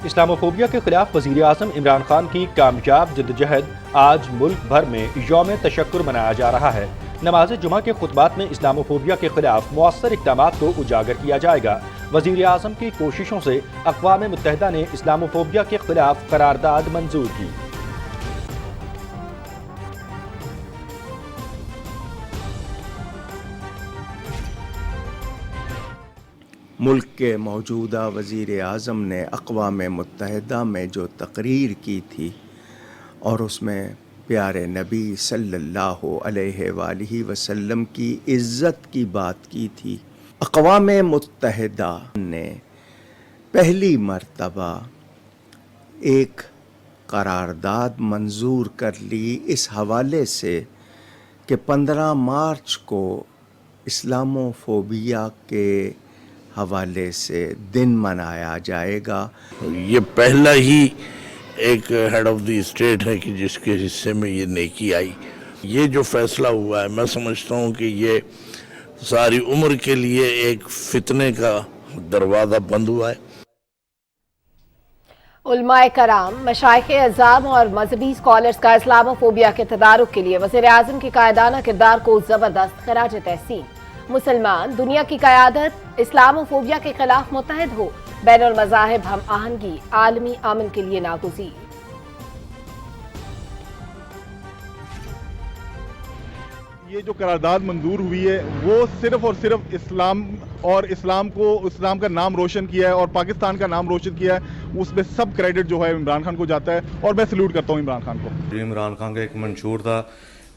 Islamophobia کے خلاف وزیر اعظم عمران خان کی کامیاب جدوجہد آج ملک بھر میں یوم تشکر منایا جا رہا ہے۔ نماز جمعہ کے خطبات میں اسلاموفوبیا کے خلاف مؤثر اقدامات کو اجاگر کیا جائے گا۔ وزیر اعظم کی کوششوں سے اقوام متحدہ نے اسلاموفوبیا کے خلاف قرارداد منظور کی۔ ملک کے موجودہ وزیر اعظم نے اقوام متحدہ میں جو تقریر کی تھی اور اس میں پیارے نبی صلی اللہ علیہ وآلہ وسلم کی عزت کی بات کی تھی، اقوام متحدہ نے پہلی مرتبہ ایک قرارداد منظور کر لی اس حوالے سے کہ 15 مارچ کو اسلاموفوبیا کے حوالے سے دن منایا جائے گا۔ یہ پہلا ہی ایک ہیڈ آف دی اسٹیٹ ہے کہ جس کے حصے میں یہ نیکی آئی۔ یہ جو فیصلہ ہوا ہے میں سمجھتا ہوں کہ یہ ساری عمر کے لیے ایک فتنے کا دروازہ بند ہوا ہے۔ علماء کرام، مشائخ اعظام اور مذہبی اسکالرز کا اسلاموفوبیا کے تدارک کے لیے وزیر اعظم کے قائدانہ کردار کو زبردست خراج تحسین۔ مسلمان دنیا کی قیادت اسلاموفوبیا کے خلاف متحد ہو، بین المذاہب ہم آہنگی عالمی امن کے لیے ناگزیر۔ یہ جو قرارداد منظور ہوئی ہے وہ صرف اور صرف اسلام کا نام روشن کیا ہے اور پاکستان کا نام روشن کیا ہے، اس میں سب کریڈٹ جو ہے عمران خان کو جاتا ہے اور میں سلوٹ کرتا ہوں عمران خان کو۔ عمران خان کا ایک منشور تھا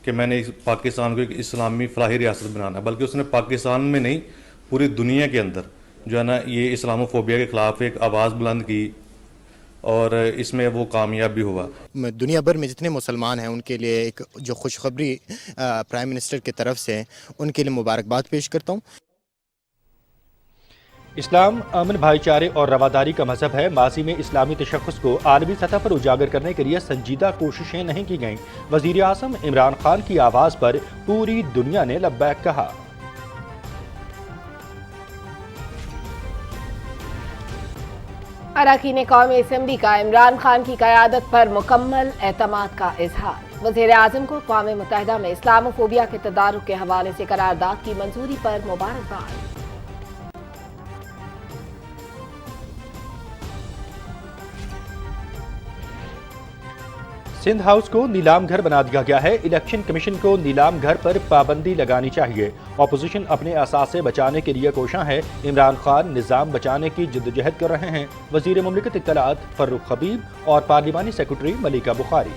کہ میں نے پاکستان کو ایک اسلامی فلاحی ریاست بنانا ہے، بلکہ اس نے پاکستان میں نہیں پوری دنیا کے اندر جو ہے نا یہ اسلاموفوبیا کے خلاف ایک آواز بلند کی اور اس میں وہ کامیاب بھی ہوا۔ دنیا بھر میں جتنے مسلمان ہیں ان کے لیے ایک جو خوشخبری پرائم منسٹر کی طرف سے ان کے لیے مبارکباد پیش کرتا ہوں۔ اسلام امن، بھائی چارے اور رواداری کا مذہب ہے۔ ماضی میں اسلامی تشخص کو عالمی سطح پر اجاگر کرنے کے لیے سنجیدہ کوششیں نہیں کی گئیں۔ وزیر اعظم عمران خان کی آواز پر پوری دنیا نے لبیک کہا۔ اراکین قومی اسمبلی کا عمران خان کی قیادت پر مکمل اعتماد کا اظہار۔ وزیر اعظم کو اقوام متحدہ میں اسلاموفوبیا کے تدارک کے حوالے سے قرارداد کی منظوری پر مبارکباد۔ سندھ ہاؤس کو نیلام گھر بنا دیا گیا ہے۔ الیکشن کمیشن کو نیلام گھر پر پابندی لگانی چاہیے۔ اپوزیشن اپنے اثاثے بچانے کے لیے کوشاں ہے۔ عمران خان نظام بچانے کی جدوجہد کر رہے ہیں۔ وزیر مملکت اطلاعات فروخ حبیب اور پارلیمانی سیکرٹری ملیکہ بخاری۔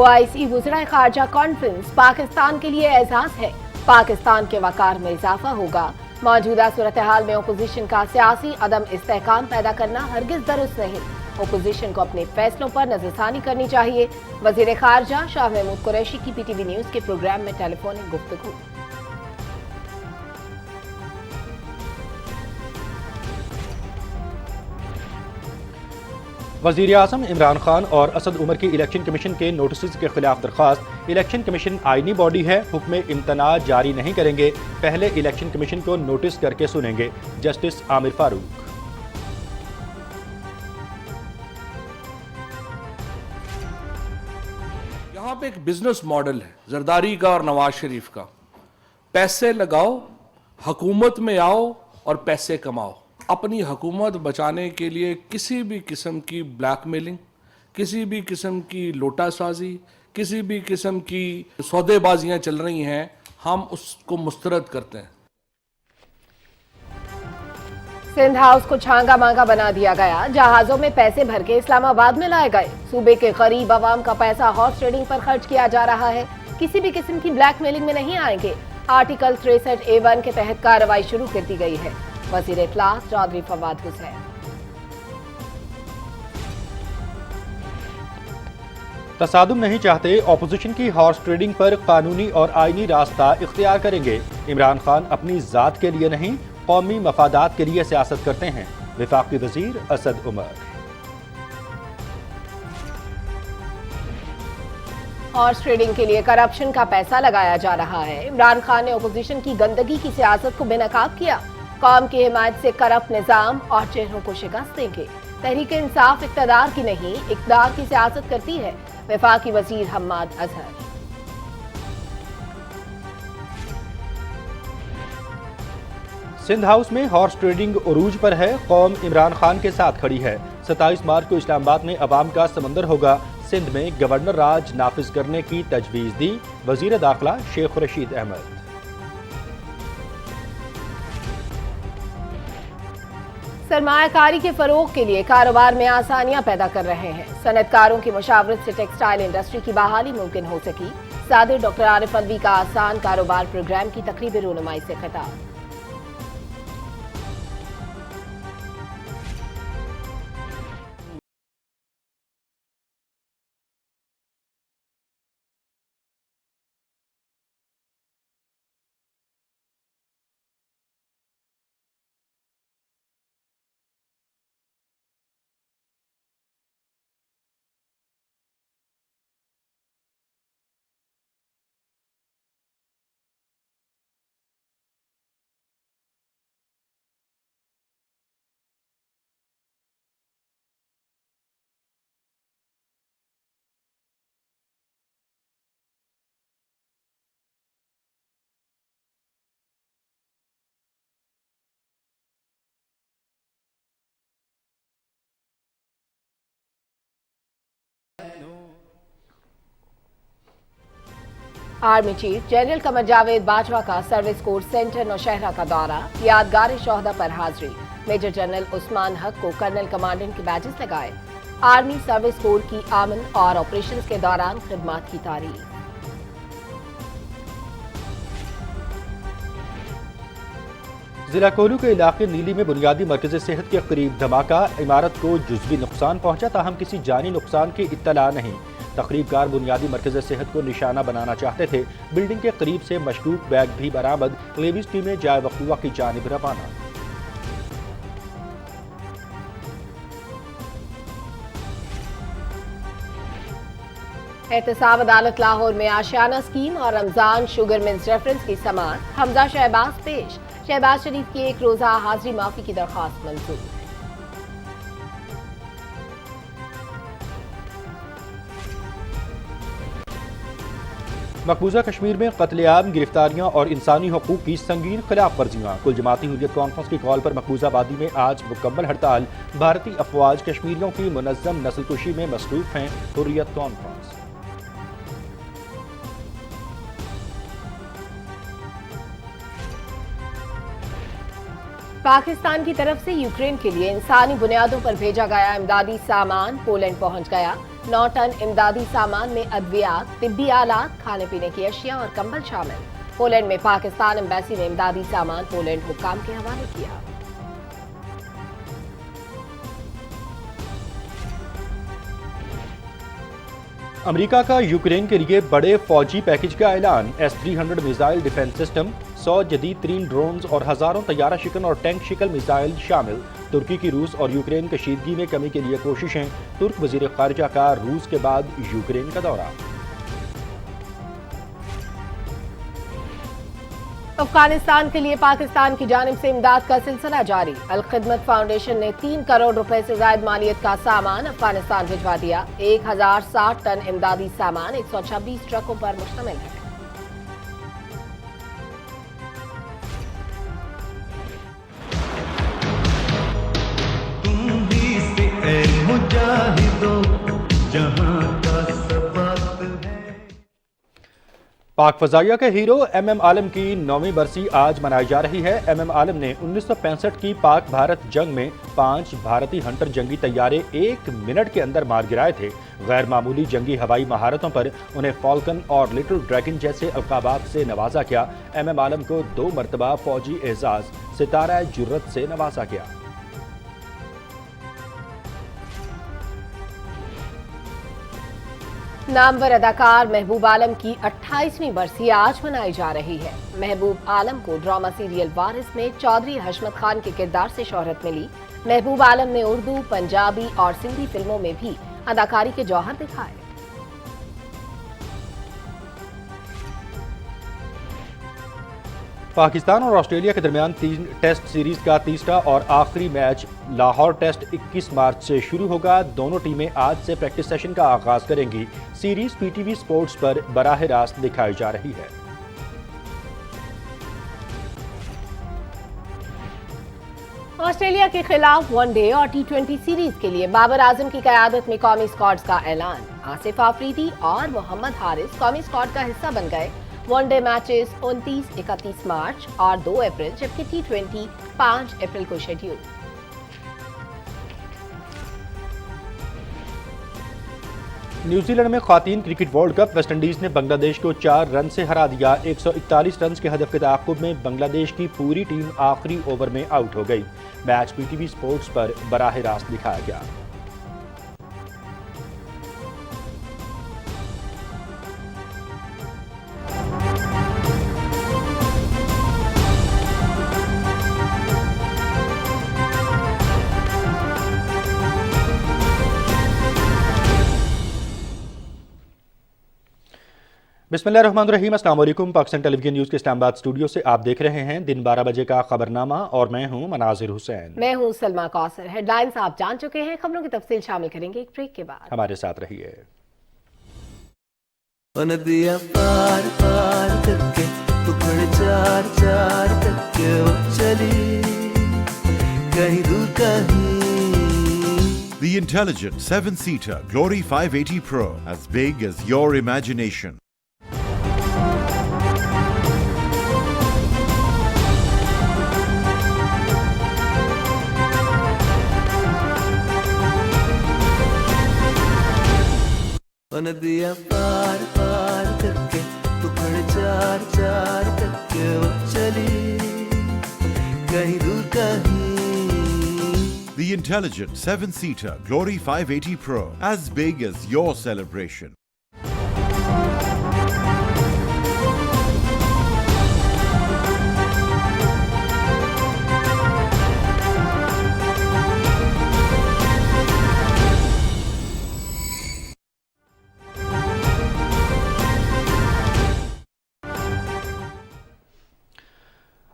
OIC وزرائے خارجہ کانفرنس پاکستان کے لیے اعزاز ہے۔ پاکستان کے وقار میں اضافہ ہوگا۔ موجودہ صورتحال میں اپوزیشن کا سیاسی عدم استحکام پیدا کرنا ہرگز درست نہیں۔ اپوزیشن کو اپنے فیصلوں پر نظر ثانی کرنی چاہیے۔ وزیر خارجہ شاہ محمود قریشی کی PTV نیوز کے پروگرام میں ٹیلی فونک گفتگو۔ وزیر اعظم عمران خان اور اسد عمر کی الیکشن کمیشن کے نوٹسز کے خلاف درخواست۔ الیکشن کمیشن آئینی باڈی ہے، حکم امتناع جاری نہیں کریں گے، پہلے الیکشن کمیشن کو نوٹس کر کے سنیں گے۔ جسٹس عامر فاروق۔ یہاں پہ ایک بزنس ماڈل ہے زرداری کا اور نواز شریف کا، پیسے لگاؤ، حکومت میں آؤ اور پیسے کماؤ۔ اپنی حکومت بچانے کے لیے کسی بھی قسم کی بلیک میلنگ، کسی بھی قسم کی لوٹا سازی، کسی بھی قسم کی سودے بازیاں چل رہی ہیں، ہم اس کو مسترد کرتے ہیں۔ سندھ ہاؤس کو چھانگا مانگا بنا دیا گیا۔ جہازوں میں پیسے بھر کے اسلام آباد میں لائے گئے۔ صوبے کے غریب عوام کا پیسہ ہارس ٹریڈنگ پر خرچ کیا جا رہا ہے۔ کسی بھی قسم کی بلیک میلنگ میں نہیں آئیں گے۔ آرٹیکل 63A1 کے تحت کارروائی شروع کر دی گئی ہے۔ وزیر اطلاعات چودھری فواد حسین۔ تصادم نہیں چاہتے، اپوزیشن کی ہارس ٹریڈنگ پر قانونی اور آئینی راستہ اختیار کریں گے۔ عمران خان اپنی ذات کے لیے نہیں، قومی مفادات کے لیے سیاست کرتے ہیں۔ وفاقی وزیر اسد عمر۔ हॉर्स ट्रेडिंग के लिए करप्शन का पैसा लगाया जा रहा है। इमरान खान ने अपोजिशन की गंदगी की सियासत को बेनकाब किया। कौम की हिमायत से करप्ट निजाम और चेहरों को शिकस्त देंगे। तहरीक इंसाफ इक़्तिदार की नहीं, इक़्तिदार की सियासत करती है। वफाकी वजीर हम्माद अजहर। सिंध हाउस में हॉर्स ट्रेडिंग उरूज पर है। कौम इमरान खान के साथ खड़ी है। 27 मार्च को इस्लामाबाद में अवाम का समंदर होगा। सिंध में गवर्नर राज नाफिज करने की तजवीज़ दी वजीर दाखिला शेख रशीद अहमद। सरमायाकारी के फरोग के लिए कारोबार में आसानियां पैदा कर रहे हैं। सनतकारों की मुशावरत से टेक्सटाइल इंडस्ट्री की बहाली मुमकिन हो सकी। सादिर डॉक्टर आरिफ अलवी का आसान कारोबार प्रोग्राम की तकरीबी रूनुमाई से खिताब। Army chief general Qamar Javed Bajwa का सर्विस कोर सेंटर नौशहरा का दौरा। यादगार शोहदा पर हाजिरी। मेजर जनरल उस्मान हक को कर्नल कमांडेंट के बैजेस लगाए। आर्मी सर्विस कोर की आमन और ऑपरेशंस के दौरान खिदमात की तारीफ। जिला कोलू के इलाके नीली में बुनियादी मरकज़ सेहत के करीब धमाका। इमारत को जुज़वी नुकसान पहुंचा, ताहम किसी जानी नुकसान की इत्तला नहीं। तकरीबकार बुनियादी मरकज़ सेहत को निशाना बनाना चाहते थे। बिल्डिंग के करीब से मशकूक बैग भी बरामद। लेविस टीमें जाए वक़ूआ की जानिब रवाना। एहतसाब अदालत लाहौर में आशियाना स्कीम और रमजान शुगर मिल्स रेफरेंस की समाअत। हमजा शहबाज पेश। शहबाज शरीफ की एक रोजा हाजिरी माफी की दरख्वास्त मंजूर। मकबूजा कश्मीर में कत्लेआम, गिरफ्तारियां और इंसानी हकूक की संगीन खिलाफ वर्जियां। कुल जमाती हुर्रियत कॉन्फ्रेंस की कॉल पर मकबूजा वादी में आज मुकम्मल हड़ताल। भारतीय अफवाज कश्मीरियों की मुनज़्ज़म नस्लकुशी में मसरूफ हैं। हुर्रियत कॉन्फ्रेंस। पाकिस्तान की तरफ से यूक्रेन के लिए इंसानी बुनियादों पर भेजा गया इमदादी सामान पोलैंड पहुंच गया। 9 टन इमदादी सामान में अद्वियात, तिब्बी आलात, खाने पीने की अशिया और कंबल शामिल। पोलैंड में पाकिस्तान एम्बेसी ने इमदादी सामान पोलैंड हुक्काम के हवाले किया। अमेरिका का यूक्रेन के लिए बड़े फौजी पैकेज का ऐलान। S-300 मिसाइल डिफेंस सिस्टम, 100 जदीद तरीन ड्रोन्स और हजारों तैयारा शिकन और टैंक शिकल मिसाइल शामिल। तुर्की की रूस और यूक्रेन कशीदगी में कमी के लिए कोशिशें। तुर्क वजीर खारजा का रूस के बाद यूक्रेन का दौरा। अफगानिस्तान के लिए पाकिस्तान की जानिब से इमदाद का सिलसिला जारी। अल खिदमत फाउंडेशन ने 3 करोड़ रुपए से ज्यादा मालियत का सामान अफगानिस्तान भिजवा दिया। 1060 टन इमदादी सामान 126 ट्रकों पर मुश्तमिल है। पाक फजाइया के हीरो MM आलम की 9वीं बरसी आज मनाई जा रही है। MM आलम ने 1965 की पाक भारत जंग में 5 भारतीय हंटर जंगी तैयारे 1 मिनट के अंदर मार गिराए थे। गैर मामूली जंगी हवाई महारतों पर उन्हें फॉल्कन और लिटिल ड्रैगन जैसे अलकाबात से नवाजा गया। MM आलम को 2 मरतबा फौजी एजाज सितारा जुर्रत से नवाजा गया। नामवर अदाकार महबूब आलम की 28वीं बरसी आज मनाई जा रही है। महबूब आलम को ड्रामा सीरियल वारिस में चौधरी हशमत खान के किरदार से शोहरत मिली। महबूब आलम ने उर्दू, पंजाबी और सिंधी फिल्मों में भी अदाकारी के जौहर दिखाए। پاکستان اور آسٹریلیا کے درمیان 3 ٹیسٹ سیریز کا تیسرا اور آخری میچ لاہور ٹیسٹ 21 مارچ سے شروع ہوگا۔ دونوں ٹیمیں آج سے پریکٹس سیشن کا آغاز کریں گی۔ Series P T V sports پر براہ راست دکھائی جا رہی ہے۔ آسٹریلیا کے خلاف ون ڈے اور T20 سیریز کے لیے بابر اعظم کی قیادت میں قومی اسکواڈز کا اعلان۔ آصف آفریدی اور محمد حارث قومی اسکواڈ کا حصہ بن گئے۔ ون ڈے میچز 29 31 مارچ اور 2 اپریل جبکہ T20 5 اپریل کو شیڈیول۔ نیوزی لینڈ میں خواتین cricket world cup West Indies نے بنگلہ دیش کو 4 رن سے ہرا دیا۔ 141 رنز کے ہدف کے تعاقب میں بنگلہ دیش کی پوری ٹیم آخری اوور میں آؤٹ ہو گئی۔ Match P T V sports پر براہ راست دکھایا گیا۔ بسم اللہ الرحمن الرحیم، السلام علیکم۔ پاکستان ٹیلی ویژن نیوز کے اسلام آباد اسٹوڈیو سے آپ دیکھ رہے ہیں دن 12 بجے کا خبرنامہ اور میں ہوں مناظر حسین۔ میں ہوں سلما کوثر۔ ہیڈ لائنز آپ جان چکے ہیں، خبروں کی تفصیل شامل کریں گے ایک بریک کے بعد۔ ہمارے ساتھ رہیے۔ ندیاں پار پار کر کے ٹکڑے چار چار کر کے وہ چلی کہیں دور کہیں۔ The intelligent 7-seater Glory 580 Pro, as big as your imagination. ندیاں پار پار کر کے ٹکڑے چار چار کر کے وہ چلی کہیں دور کہیں۔ The intelligent 7-seater Glory 580 Pro, as big as your celebration.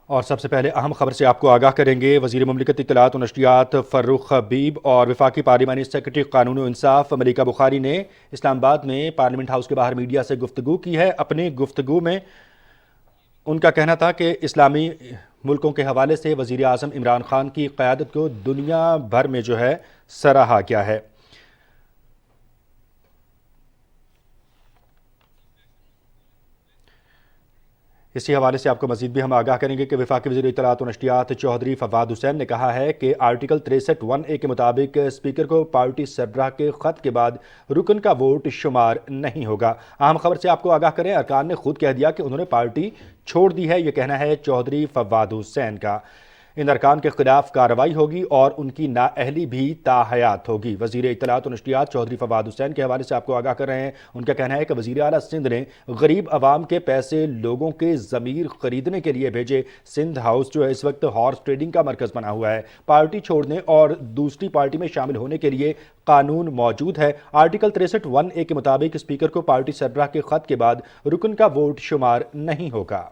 اور سب سے پہلے اہم خبر سے آپ کو آگاہ کریں گے۔ وزیر مملکت اطلاعات و نشریات فروخ حبیب اور وفاقی پارلیمانی سیکرٹری قانون و انصاف ملیکہ بخاری نے اسلام آباد میں پارلیمنٹ ہاؤس کے باہر میڈیا سے گفتگو کی ہے۔ اپنی گفتگو میں ان کا کہنا تھا کہ اسلامی ملکوں کے حوالے سے وزیر اعظم عمران خان کی قیادت کو دنیا بھر میں جو ہے سراہا گیا ہے۔ اسی حوالے سے آپ کو مزید بھی ہم آگاہ کریں گے کہ وفاقی وزیر اطلاعات و نشریات چودھری فواد حسین نے کہا ہے کہ آرٹیکل 63(1)(a) کے مطابق اسپیکر کو پارٹی سربراہ کے خط کے بعد رکن کا ووٹ شمار نہیں ہوگا۔ اہم خبر سے آپ کو آگاہ کریں، ارکان نے خود کہہ دیا کہ انہوں نے پارٹی چھوڑ دی ہے، یہ کہنا ہے چودھری فواد حسین کا۔ ان ارکان کے خلاف کارروائی ہوگی اور ان کی نااہلی بھی تاحیات ہوگی۔ وزیر اطلاعات و نشریات چودھری فواد حسین کے حوالے سے آپ کو آگاہ کر رہے ہیں۔ ان کا کہنا ہے کہ وزیر اعلیٰ سندھ نے غریب عوام کے پیسے لوگوں کے ضمیر خریدنے کے لیے بھیجے۔ سندھ ہاؤس جو ہے اس وقت ہارس ٹریڈنگ کا مرکز بنا ہوا ہے۔ پارٹی چھوڑنے اور دوسری پارٹی میں شامل ہونے کے لیے قانون موجود ہے۔ آرٹیکل 63(1)(a) کے مطابق اسپیکر کو پارٹی سربراہ کے خط کے بعد رکن کا ووٹ شمار نہیں ہوگا۔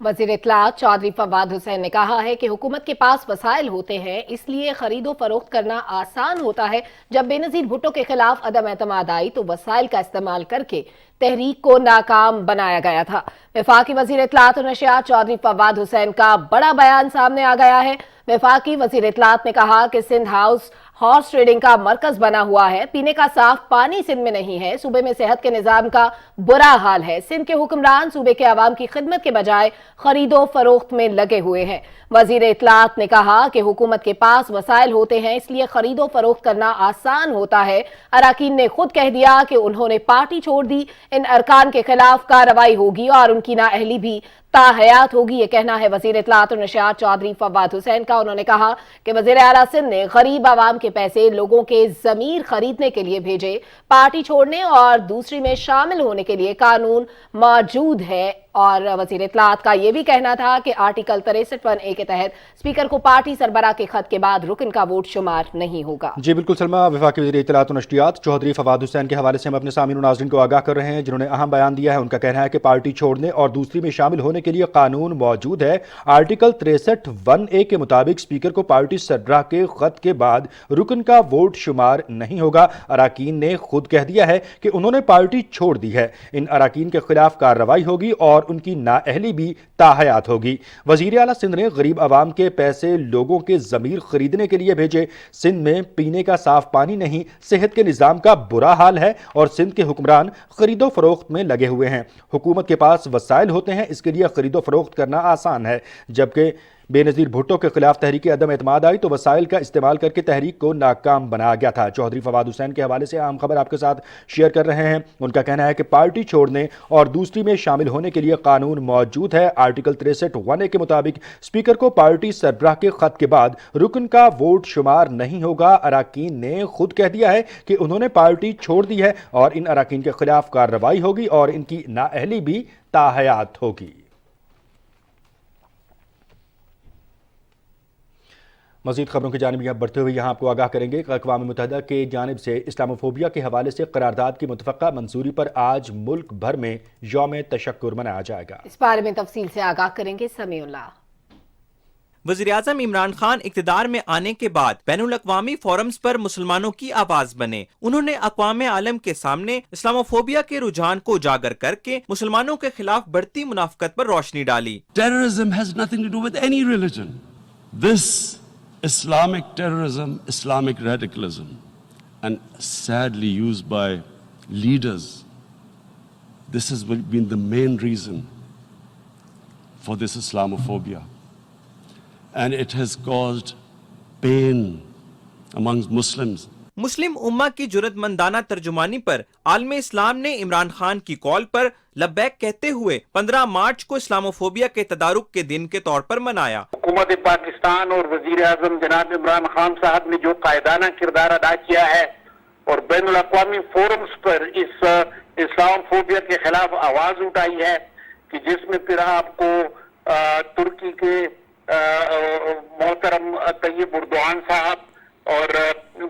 وزیر اطلاعات چودھری فواد حسین نے کہا ہے کہ حکومت کے پاس وسائل ہوتے ہیں، اس لیے خرید و فروخت کرنا آسان ہوتا ہے۔ جب بینظیر بھٹو کے خلاف عدم اعتماد آئی تو وسائل کا استعمال کر کے تحریک کو ناکام بنایا گیا تھا۔ وفاقی وزیر اطلاعات و نشریات چودھری فواد حسین کا بڑا بیان سامنے آ گیا ہے۔ وفاقی وزیر اطلاعات نے کہا کہ سندھ ہاؤس ہارس ٹریڈنگ کا مرکز بنا ہوا ہے، پینے کا صاف پانی سندھ میں نہیں ہے، صوبے میں صحت کے نظام کا برا حال ہے، سندھ کے حکمران صوبے کے عوام کی خدمت کے بجائے خرید و فروخت میں لگے ہوئے ہیں۔ وزیر اطلاعات نے کہا کہ حکومت کے پاس وسائل ہوتے ہیں، اس لیے خرید و فروخت کرنا آسان ہوتا ہے۔ اراکین نے خود کہہ دیا کہ انہوں نے پارٹی چھوڑ دی، ان ارکان کے خلاف کارروائی ہوگی اور ان کی نااہلی بھی تاحیات ہوگی، یہ کہنا ہے وزیر اطلاعات و نشریات چودھری فواد حسین کا۔ انہوں نے کہا کہ وزیر اعلیٰ سندھ نے غریب عوام کے پیسے لوگوں کے ضمیر خریدنے کے لیے بھیجے، پارٹی چھوڑنے اور دوسری میں شامل ہونے کے لیے قانون موجود ہے، और वजीर इत्तलाआत का ये भी कहना था कि आर्टिकल 63(1) के तहत स्पीकर को पार्टी सरबराह के खत के बाद रुकन का वोट शुमार नहीं होगा। जी बिल्कुल सलमा, वफाकी वज़ीर इत्तलाआत व नशरियात चौधरी फवाद हुसैन के हवाले से हम अपने सामीन और नाज़रीन को आगाह कर रहे हैं, जिन्होंने अहम बयान दिया है। उनका कहना है कि पार्टी छोड़ने और दूसरी में शामिल होने के लिए कानून मौजूद है। आर्टिकल 63(1) के मुताबिक स्पीकर को पार्टी सरबराह के खत के बाद रुकन का वोट शुमार नहीं होगा। अराकीन ने खुद कह दिया है कि उन्होंने पार्टी छोड़ दी है। इन अराकीन के खिलाफ कार्रवाई होगी और उनकी नाअहली भी ताहयात होगी। वजीर आला सिंध ने गरीब आवाम के पैसे लोगों के ज़मीर खरीदने के लिए भेजे। सिंध में पीने का साफ पानी नहीं, सेहत के निज़ाम का बुरा हाल है और सिंध के हुक्मरान खरीदो फरोख्त में लगे हुए हैं। हुकूमत के पास वसाइल होते हैं, इसके लिए खरीदो फरोख्त करना आसान है। जबकि बेनज़ीर भुट्टो के खिलाफ तहरीक अदम एतमाद आई तो वसाइल का इस्तेमाल करके तहरीक को नाकाम बनाया गया था। चौधरी फवाद हुसैन के हवाले से अहम खबर आपके साथ शेयर कर रहे हैं। उनका कहना है कि पार्टी छोड़ने और दूसरी में शामिल होने के लिए कानून मौजूद है। आर्टिकल 63(1) के मुताबिक स्पीकर को पार्टी सरबराह के खत के बाद रुकन का वोट शुमार नहीं होगा। अराकीन ने खुद कह दिया है कि उन्होंने पार्टी छोड़ दी है और इन अराकीन के खिलाफ कार्रवाई होगी और इनकी नाअहली भी ताहयात होगी। मज़ीद खबरों की जानिब यहाँ बढ़ते हुए यहाँ आपको आगाह करेंगे कि अक़वाम मुत्तहिदा के जानिब से इस्लामोफोबिया के हवाले से करारदाद की मुतफ़क्का मंजूरी पर आज मुल्क भर में यौम तशक्कुर मनाया जाएगा। इस बारे में तफसील से आगाह करेंगे समीउल्लाह। वज़ीर-ए-आज़म इमरान खान इक़्तिदार में आने के बाद बैनुल अक़वामी फोरम्स पर मुसलमानों की आवाज बने। उन्होंने अक़वाम आलम के सामने इस्लामोफोबिया के रुझान को उजागर करके मुसलमानों के खिलाफ बढ़ती मुनाफ़क़त पर रोशनी डाली। Terrorism has nothing to do with any religion. This Islamic terrorism, Islamic radicalism, and sadly used by leaders, this has been the main reason for this Islamophobia. And it has caused pain amongst Muslims. मुस्लिम उम्मा की जुरतमंदाना तर्जुमानी पर आलम इस्लाम ने इमरान खान की call पर लब्बैक कहते हुए 15 मार्च को Islamophobia के तदारुक के दिन के तौर पर मनाया। हुकूमत पाकिस्तान और वजीर आज़म जनाब इमरान खान साहब ने जो कायदाना किरदार अदा किया है और बैनुल अक़वामी फोरम्स पर इस इस्लामोफोबिया के खिलाफ आवाज उठाई है, कि जिसमें फिर आपको तुर्की के मोहतरम तैयब उर्दवान साहब और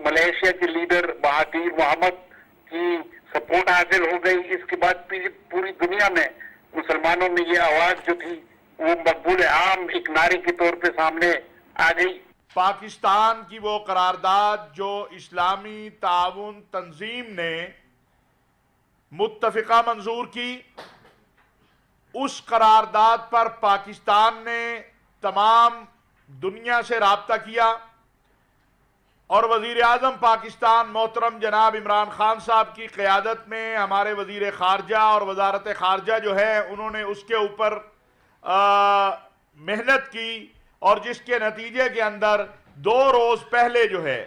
मलेशिया के लीडर महातीर मोहम्मद की सपोर्ट हासिल हो गई। इसके बाद पूरी दुनिया में मुसलमानों में ये आवाज जो थी वो मकबूल आम एक नारे के तौर पे सामने आ गई। पाकिस्तान की वो करारदाद जो इस्लामी ताउन तंजीम ने मुत्तफिका मंजूर की, उस करारदाद पर पाकिस्तान ने तमाम दुनिया से राब्ता किया और वजीर आज़म पाकिस्तान मोहतरम जनाब इमरान खान साहब की क़यादत में हमारे वजीर ख़ारजा और वजारत ख़ारजा जो है उन्होंने उसके ऊपर मेहनत की और जिसके नतीजे के अंदर 2 रोज़ पहले जो है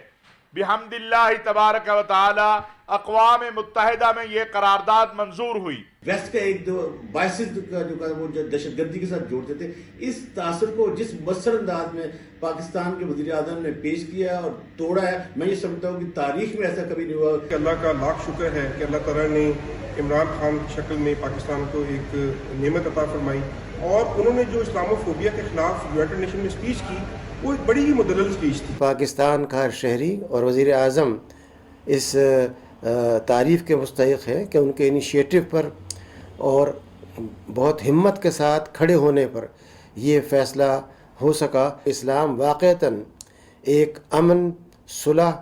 बिहम्दिल्लाहि तबारक व तआला अक़वाम मुत्तहिदा में ये करारदाद मंजूर हुई। वेस्ट का एक दो बाइसिस का वो दहशतगर्दी के साथ जोड़ते थे, इस तासर को जिस मसर अंदाज में पाकिस्तान के वज़ीर आज़म ने पेश किया और तोड़ा है, मैं ये समझता हूँ कि तारीख में ऐसा कभी नहीं हुआ। अल्लाह का लाख शुक्र है कि अल्लाह ताला ने इमरान खान की शक्ल में पाकिस्तान को एक नेमत अता फरमाई और उन्होंने जो इस्लामोफोबिया के खिलाफ यूनाइटेड नेशन में स्पीच की वो एक बड़ी ही मुदल्लल स्पीच थी। पाकिस्तान का हर शहरी और वज़ीर आज़म इस तारीफ़ के मुस्तहिक़ है कि उनके इनिशिएटिव पर और बहुत हिम्मत के साथ खड़े होने पर ये फ़ैसला हो सका। इस्लाम वाक़तन एक अमन, सुलह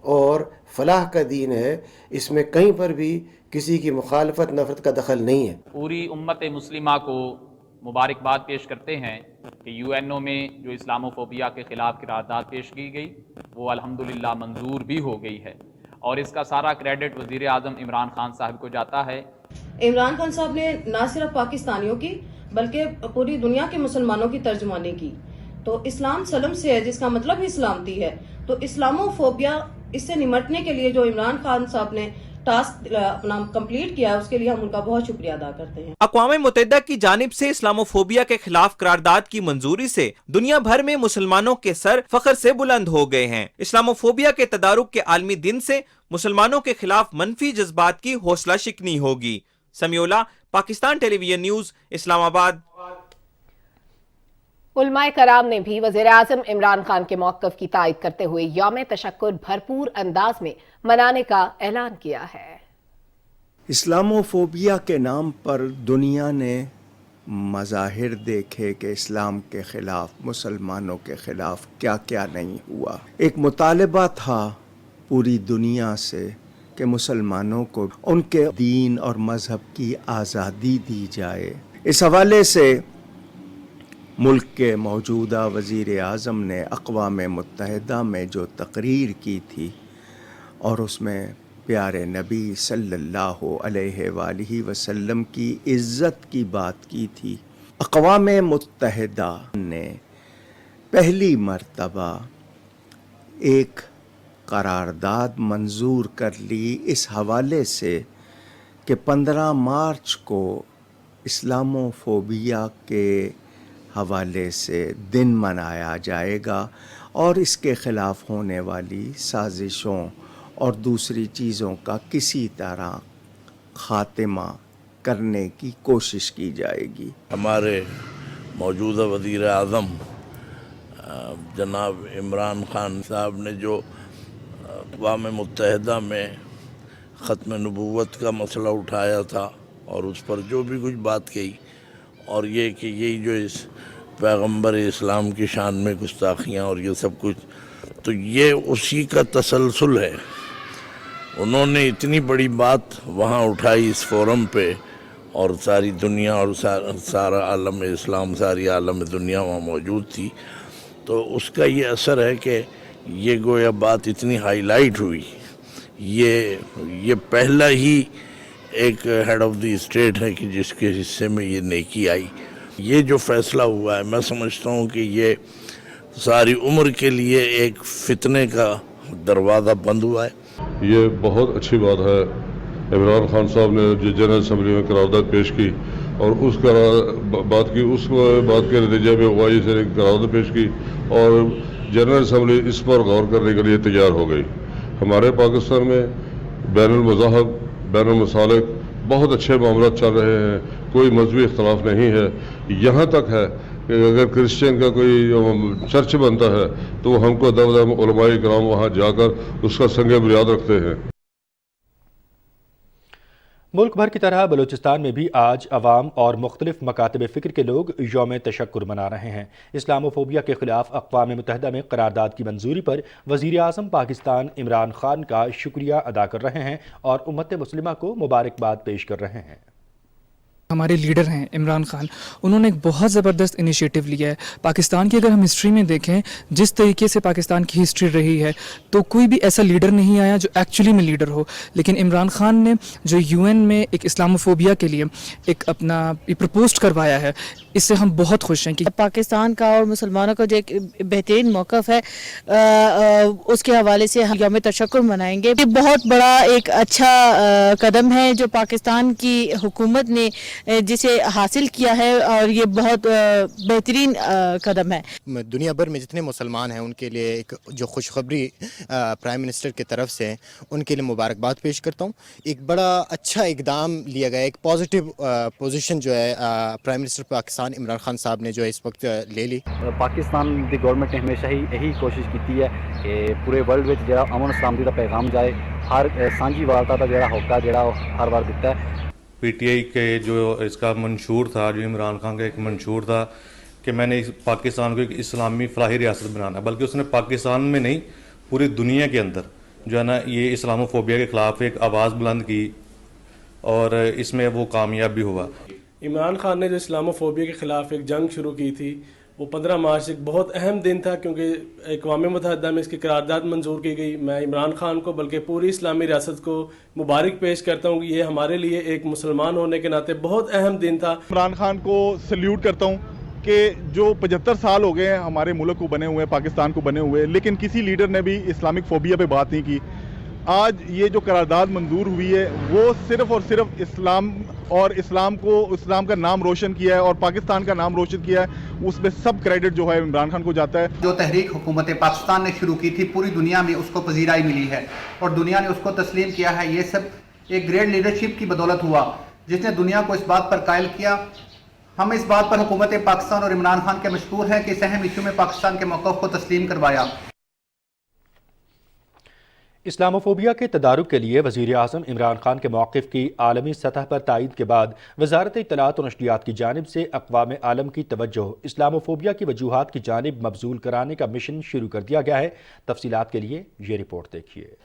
और फलाह का दीन है, इसमें कहीं पर भी किसी की मुखालफत नफ़रत का दखल नहीं है। पूरी उम्मत मुस्लिमा को मुबारकबाद पेश करते हैं कि यूएनओ में जो इस्लामोफोबिया के ख़िलाफ़ करारदाद पेश की गई वो अल्हम्दुलिल्लाह मंजूर भी हो गई है और इसका सारा क्रेडिट वज़ीर आज़म इमरान खान साहब को जाता है। इमरान खान साहब ने न सिर्फ पाकिस्तानियों की बल्कि पूरी दुनिया के मुसलमानों की तर्जुमानी की। तो इस्लाम सलम से है, जिसका मतलब ही सलामती है। तो इस्लामोफोबिया इससे निमटने के लिए जो इमरान खान साहब ने टास्क अपना कंप्लीट किया, उसके लिए हम उनका बहुत शुक्रिया अदा करते हैं। अक़वाम मुत्तहिदा की जानिब से इस्लामोफोबिया के खिलाफ करारदाद की मंजूरी से दुनिया भर में मुसलमानों के सर फख्र से बुलंद हो गए हैं। इस्लामोफोबिया के तदारुक के आलमी दिन से मुसलमानों के खिलाफ मनफी जज्बात की हौसला शिकनी होगी। Samiullah, Pakistan television news, Islamabad. उलमाए कराम ने भी वज़ीर आज़म इमरान खान के मौक़िफ़ की तायद करते हुए यौम तशक्कुर भरपूर अंदाज में मनाने का ऐलान किया है। इस्लामोफोबिया के नाम पर दुनिया ने मज़ाहिर देखे कि इस्लाम के ख़िलाफ़, मुसलमानों के ख़िलाफ़ क्या क्या नहीं हुआ। एक मुतालबा था पूरी दुनिया से कि मुसलमानों को उनके दीन और मज़हब की आज़ादी दी जाए। इस हवाले से मुल्क के मौजूदा वज़ीर आज़म ने अक़वाम मुत्तहिदा में जो तकरीर की थी और उसमें प्यारे नबी सल्लल्लाहु अलैहि वसल्लम की इज़्ज़त की बात की थी। अक़वाम मुत्तहिदा ने पहली मर्तबा एक करारदाद मंजूर कर ली इस हवाले से कि 15 मार्च को इस्लामोफोबिया के हवाले से दिन मनाया जाएगा और इसके ख़िलाफ़ होने वाली साजिशों और दूसरी चीज़ों का किसी तरह ख़ात्मा करने की कोशिश की जाएगी। हमारे मौजूदा वज़ीर आज़म जनाब इमरान खान साहब ने जो अक़वाम मुत्तहिदा में ख़त्म नबूवत का मसला उठाया था और उस पर जो भी कुछ बात कही, और ये कि यही जो इस पैगम्बर इस्लाम की शान में गुस्ताखियाँ और ये सब कुछ, तो ये उसी का तसलसल है। उन्होंने इतनी बड़ी बात वहाँ उठाई इस फोरम पे और सारी दुनिया और सारा आलम इस्लाम, सारी आलम दुनिया वहाँ मौजूद थी, तो उसका ये असर है कि ये गोया बात इतनी हाईलाइट हुई। ये पहला ही एक हेड ऑफ द स्टेट है कि जिसके हिस्से में ये नेकी आई। ये जो फैसला हुआ है, मैं समझता हूँ कि ये सारी उम्र के लिए एक फितने का दरवाज़ा बंद हुआ है। ये बहुत अच्छी बात है। इमरान खान साहब ने जो जनरल असम्बली में करारदाद पेश की और उस बात के नतीजे में OIC ने करारदाद पेश की और जनरल असम्बली इस पर गौर करने के लिए तैयार हो गई। हमारे पाकिस्तान में बैनुल मज़ाहब, बैनुल मसालिक बहुत अच्छे मामला चल रहे हैं, कोई मजहबी इख्तलाफ नहीं है। यहाँ तक है कि अगर क्रिश्चियन का कोई चर्च बनता है तो हमको दम उलमाए किराम वहाँ जाकर उसका संग बुनियाद रखते हैं। मुल्क भर की तरह बलूचिस्तान में भी आज अवाम और मुख्तलिफ मकातब फ़िक्र के लोग यौम तशक्कुर मना रहे हैं। इस्लामोफोबिया के ख़िलाफ़ अक़वाम मुत्तहिदा में करारदाद की मंजूरी पर वज़ीर आज़म पाकिस्तान इमरान खान का शुक्रिया अदा कर रहे हैं और उम्मत मुस्लिमा को मुबारकबाद पेश कर रहे हैं। हमारे लीडर हैं इमरान खान, उन्होंने एक बहुत ज़बरदस्त इनिशिएटिव लिया है। पाकिस्तान की अगर हम हिस्ट्री में देखें, जिस तरीके से पाकिस्तान की हिस्ट्री रही है, तो कोई भी ऐसा लीडर नहीं आया जो एक्चुअली में लीडर हो। लेकिन इमरान खान ने जो UN में एक इस्लामोफोबिया के लिए एक अपना प्रपोज करवाया है, इससे हम बहुत खुश हैं कि पाकिस्तान का और मुसलमानों का जो एक बेहतरीन मौक़िफ़ है, उसके हवाले से हम यौम तशक्कुर मनाएंगे। ये बहुत बड़ा एक अच्छा कदम है जो पाकिस्तान की हुकूमत ने जिसे हासिल किया है और ये बहुत बेहतरीन कदम है। दुनिया भर में जितने मुसलमान हैं उनके लिए एक जो खुशखबरी प्राइम मिनिस्टर की तरफ से उनके लिए मुबारकबाद पेश करता हूँ। एक बड़ा अच्छा इकदाम लिया गया, एक पॉजिटिव पोजीशन जो है प्राइम मिनिस्टर पाकिस्तान इमरान खान साहब ने जो है इस वक्त ले ली। पाकिस्तान दी गवर्नमेंट ने हमेशा ही यही कोशिश की है कि पूरे वर्ल्ड में जो अमन सलामती का पैगाम जाए, हर सांझी वारता का जो होका जो हर बार दिता है। PTI के जो इसका मंशूर था, जो इमरान खान का एक मंशूर था कि मैंने पाकिस्तान को एक इस्लामी फलाही रियासत बनाना, बल्कि उसने पाकिस्तान में नहीं पूरी दुनिया के अंदर जो है ना ये इस्लामोफोबिया के ख़िलाफ़ एक आवाज़ बुलंद की और इसमें वो कामयाब भी हुआ। इमरान खान ने जो इस्लामोफोबिया के ख़िलाफ़ एक जंग शुरू की थी, वो 15 मार्च एक बहुत अहम दिन था क्योंकि अक़वाम मुत्तहिदा में इसकी करारदाद मंजूर की गई। मैं इमरान खान को बल्कि पूरी इस्लामी रियासत को मुबारक पेश करता हूँ कि ये हमारे लिए एक मुसलमान होने के नाते बहुत अहम दिन था। इमरान खान को सल्यूट करता हूँ कि जो 75 साल हो गए हैं हमारे मुल्क को बने हुए, पाकिस्तान को बने हुए, लेकिन किसी लीडर ने भी इस्लामिक फोबिया पे बात नहीं की। आज ये जो करारदाद मंजूर हुई है वो सिर्फ़ और सिर्फ इस्लाम और इस्लाम का नाम रोशन किया है और पाकिस्तान का नाम रोशन किया है, उसमें सब क्रेडिट जो है इमरान खान को जाता है। जो तहरीक हुकूमत पाकिस्तान ने शुरू की थी, पूरी दुनिया में उसको पजीराई मिली है और दुनिया ने उसको तस्लीम किया है। ये सब एक ग्रेट लीडरशिप की बदौलत हुआ जिसने दुनिया को इस बात पर कायल किया। हम इस बात पर हुकूमत पाकिस्तान और इमरान खान के मशकूर हैं कि इस अहम इशू में पाकिस्तान के मौक़िफ़ को तस्लीम करवाया। इस्लामोफोबिया के तदारुक के लिए वज़ीर आज़म इमरान खान के मौक़िफ़ की आलमी सतह पर तायीद के बाद वज़ारत इत्तलात और नशरियात की जानिब से अक़वाम आलम की तवज्जो इस्लामोफोबिया की वजूहात की जानिब मबज़ूल कराने का मिशन शुरू कर दिया गया है। तफसीलात के लिए ये रिपोर्ट देखिए।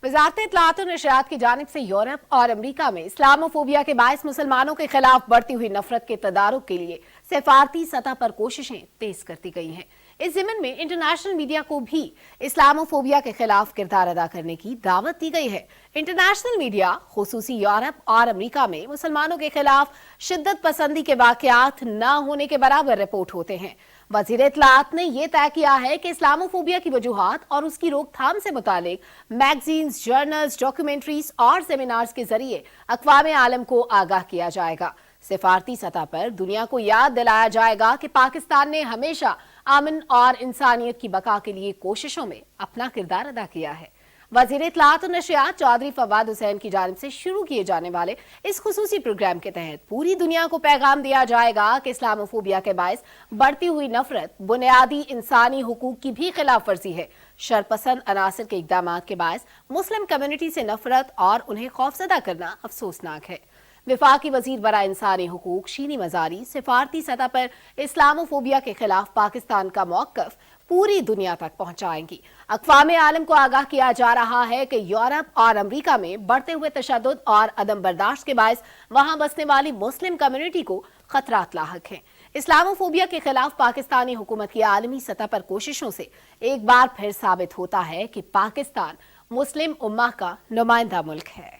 वज़ारत इत्तलात और नशरियात की जानिब से यूरोप और अमरीका में इस्लामोफोबिया के बायस मुसलमानों के खिलाफ बढ़ती हुई नफरत के तदारुक के लिए सफारती सतह पर कोशिशें तेज करती गई हैं। इस ज़िमन में इंटरनेशनल मीडिया को भी इस्लामोफोबिया के खिलाफ किरदार अदा करने की दावत दी गई है। इंटरनेशनल मीडिया खुसूसी यूरोप और अमरीका में मुसलमानों के खिलाफ शिद्दत पसंदी के वाक़यात न होने के बराबर रिपोर्ट होते हैं। वज़ीर इत्तलात ने यह तय किया है कि इस्लामोफोबिया की वजूहात और उसकी रोकथाम से मुतालिक मैगजीन्स, जर्नल्स, डॉक्यूमेंट्रीज और सेमिनार्स के जरिए अक़वाम आलम को आगाह किया जाएगा। सिफारती सतह पर दुनिया को याद दिलाया जाएगा कि पाकिस्तान ने हमेशा अमन और इंसानियत की बका के लिए कोशिशों में अपना किरदार अदा किया है। वज़ीर इत्तलात और नशरियात चौधरी फवाद हुसैन की जानिब से शुरू किए जाने वाले इस खुसूसी प्रोग्राम के तहत पूरी दुनिया को पैगाम दिया जाएगा कि इस्लामोफोबिया के बायस बढ़ती हुई नफरत बुनियादी इंसानी हुकूक की भी खिलाफ वर्जी है। शरपसंद अनासर के इक़दामात के बायस मुस्लिम कम्युनिटी से नफरत और उन्हें खौफजदा करना अफसोसनाक है। विफाकी वजीर बरा इंसानी हुकूक शीनी मजारी सिफारती सतह पर इस्लामोफोबिया के खिलाफ पाकिस्तान का मौक़िफ़ पूरी दुनिया तक पहुंचाएंगी। अक़वाम आलम को आगाह किया जा रहा है कि यूरोप और अमरीका में बढ़ते हुए तशद्दुद और अदम बर्दाश्त के बायस वहां बसने वाली मुस्लिम कम्युनिटी को खतरात लाहक हैं। इस्लामोफोबिया के खिलाफ पाकिस्तानी हुकूमत की आलमी सतह पर कोशिशों से एक बार फिर साबित होता है कि पाकिस्तान मुस्लिम उम्मा का नुमाइंदा मुल्क है।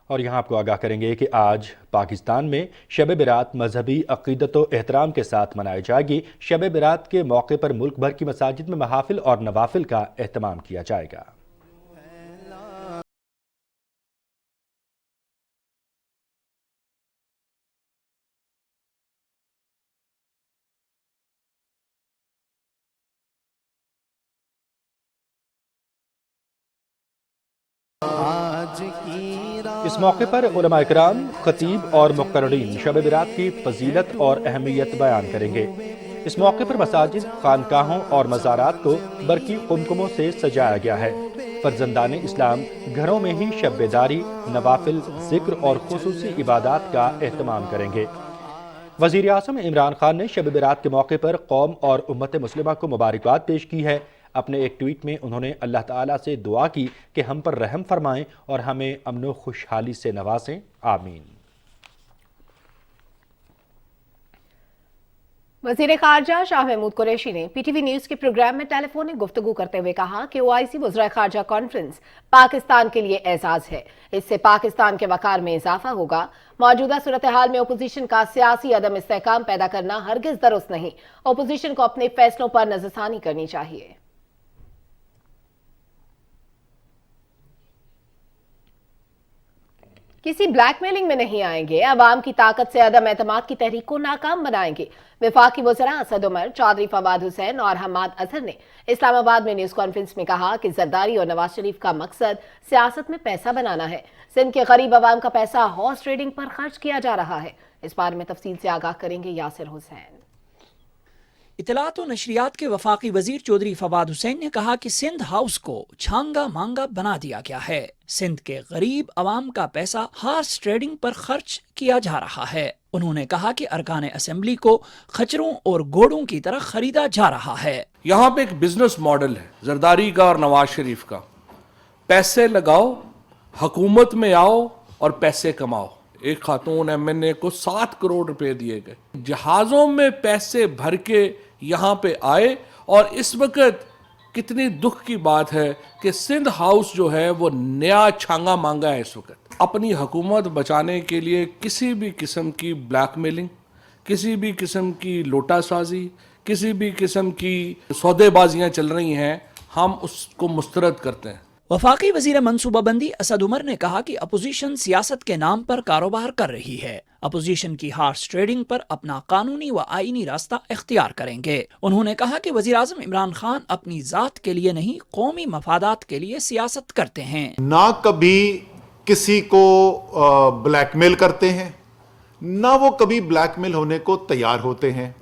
और यहाँ आपको आगाह करेंगे कि आज पाकिस्तान में शब बरात मजहबी अक़ीदत व एहतराम के साथ मनाई जाएगी। शब बरात के मौके पर मुल्क भर की मसाजिद में महाफिल और नवाफिल का एहतमाम किया जाएगा। इस मौके पर उलमा इकराम, खतीब और मुक़र्रिरीन शब बरात की फजीलत और अहमियत बयान करेंगे। इस मौके पर मसाजिद, खानकाहों और मज़ारात को बरकी कुमकुमों से सजाया गया है। फर्जंदान इस्लाम घरों में ही शब बेदारी, नवाफिल, ज़िक्र और खुसूसी इबादात का एहतमाम करेंगे। वज़ीर आज़म इमरान खान ने शब बरात के मौके पर कौम और उम्मत मुस्लिमा को मुबारकबाद पेश की है। अपने एक ट्वीट में उन्होंने अल्लाह ताला से दुआ की कि हम पर रहम फरमाएं और हमें अमन व खुशहाली से नवाजें। आमीन। वज़ीर ख़ारजा शाह महमूद कुरैशी ने पीटीवी न्यूज़ के प्रोग्राम में टेलीफोनिक गुफ्तगू करते हुए कहा कि ओआईसी वज़राए ख़ारजा कॉन्फ्रेंस पाकिस्तान के लिए एजाज़ है। इससे पाकिस्तान के वक़ार में इजाफा होगा। मौजूदा सूरत हाल में अपोजिशन का सियासी अदम इस्तेहकाम पैदा करना हरगिज़ दुरुस्त नहीं। अपोजिशन को अपने फैसलों पर नज़रसानी करनी चाहिए। किसी ब्लैकमेलिंग में नहीं आएंगे। अवाम की ताकत से अदम एतमाद की तहरीक को नाकाम बनाएंगे। वफाकी वज़रा असद उमर, चौधरी फवाद हुसैन और हम्माद अजहर ने इस्लामाबाद में न्यूज़ कॉन्फ्रेंस में कहा कि जरदारी और नवाज शरीफ का मकसद सियासत में पैसा बनाना है। सिंध के गरीब अवाम का पैसा हॉर्स ट्रेडिंग पर खर्च किया जा रहा है। इस बारे में तफसील से आगाह करेंगे यासिर हुसैन। इत्तलात और नशरियात के वफाकी वजीर चौधरी फवाद हुसैन ने कहा कि सिंध हाउस को छांगा मांगा बना दिया गया है। सिंध के गरीब अवाम का पैसा हॉर्स ट्रेडिंग पर खर्च किया जा रहा है। उन्होंने कहा कि अरकान असेंबली को खच्चरों और घोड़ों की तरह खरीदा जा रहा है। यहाँ पे एक बिजनेस मॉडल है जरदारी का और नवाज शरीफ का। पैसे लगाओ, हुकूमत में आओ और पैसे कमाओ। एक खातून एमएनए को 7 करोड़ रुपए दिए गए, जहाज़ों में पैसे भर के यहाँ पे आए। और इस वक्त कितनी दुख की बात है कि सिंध हाउस जो है वो नया छांगा मांगा है। इस वक्त अपनी हुकूमत बचाने के लिए किसी भी किस्म की ब्लैकमेलिंग, किसी भी किस्म की लोटासाजी, किसी भी किस्म की सौदेबाजियाँ चल रही हैं, हम उसको मुस्तरद करते हैं। वफाकी वजीर मनसूबाबंदी असद उमर ने कहा कि अपोजिशन सियासत के नाम पर कारोबार कर रही है। अपोजिशन की हॉर्स ट्रेडिंग पर अपना कानूनी व आईनी रास्ता इख्तियार करेंगे। उन्होंने कहा कि वजीर आज़म इमरान खान अपनी जात के लिए नहीं, कौमी मफादात के लिए सियासत करते हैं। ना कभी किसी को ब्लैकमेल करते हैं, ना वो कभी ब्लैकमेल होने को तैयार होते हैं,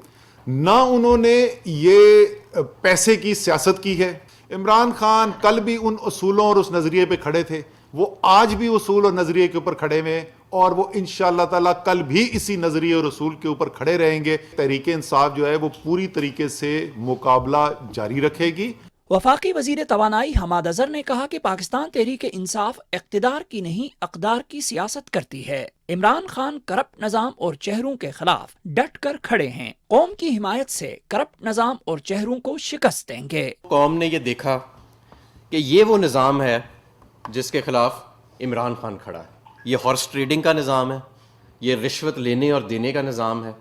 ना उन्होंने ये पैसे की सियासत की है। इमरान खान कल भी उन उसूलों और उस नज़रिए पे खड़े थे, वो आज भी उसूल और नज़रिए के ऊपर खड़े हुए हैं और वो इंशाअल्लाह ताला कल भी इसी नज़रिए और उसूल के ऊपर खड़े रहेंगे। तहरीक इंसाफ जो है वो पूरी तरीके से मुकाबला जारी रखेगी। वफाकी वजीर तवानाई हमाद अजहर ने कहा कि पाकिस्तान तहरीक इंसाफ इक़्तिदार की नहीं अक़दार की सियासत करती है। इमरान खान करप्ट निज़ाम और चेहरों के खिलाफ डट कर खड़े हैं। कौम की हिमायत से करप्ट निज़ाम और चेहरों को शिकस्त देंगे। कौम ने ये देखा कि ये वो निज़ाम है जिसके खिलाफ इमरान खान खड़ा है। ये हॉर्स ट्रेडिंग का निज़ाम है, ये रिश्वत लेने और देने का निज़ाम है,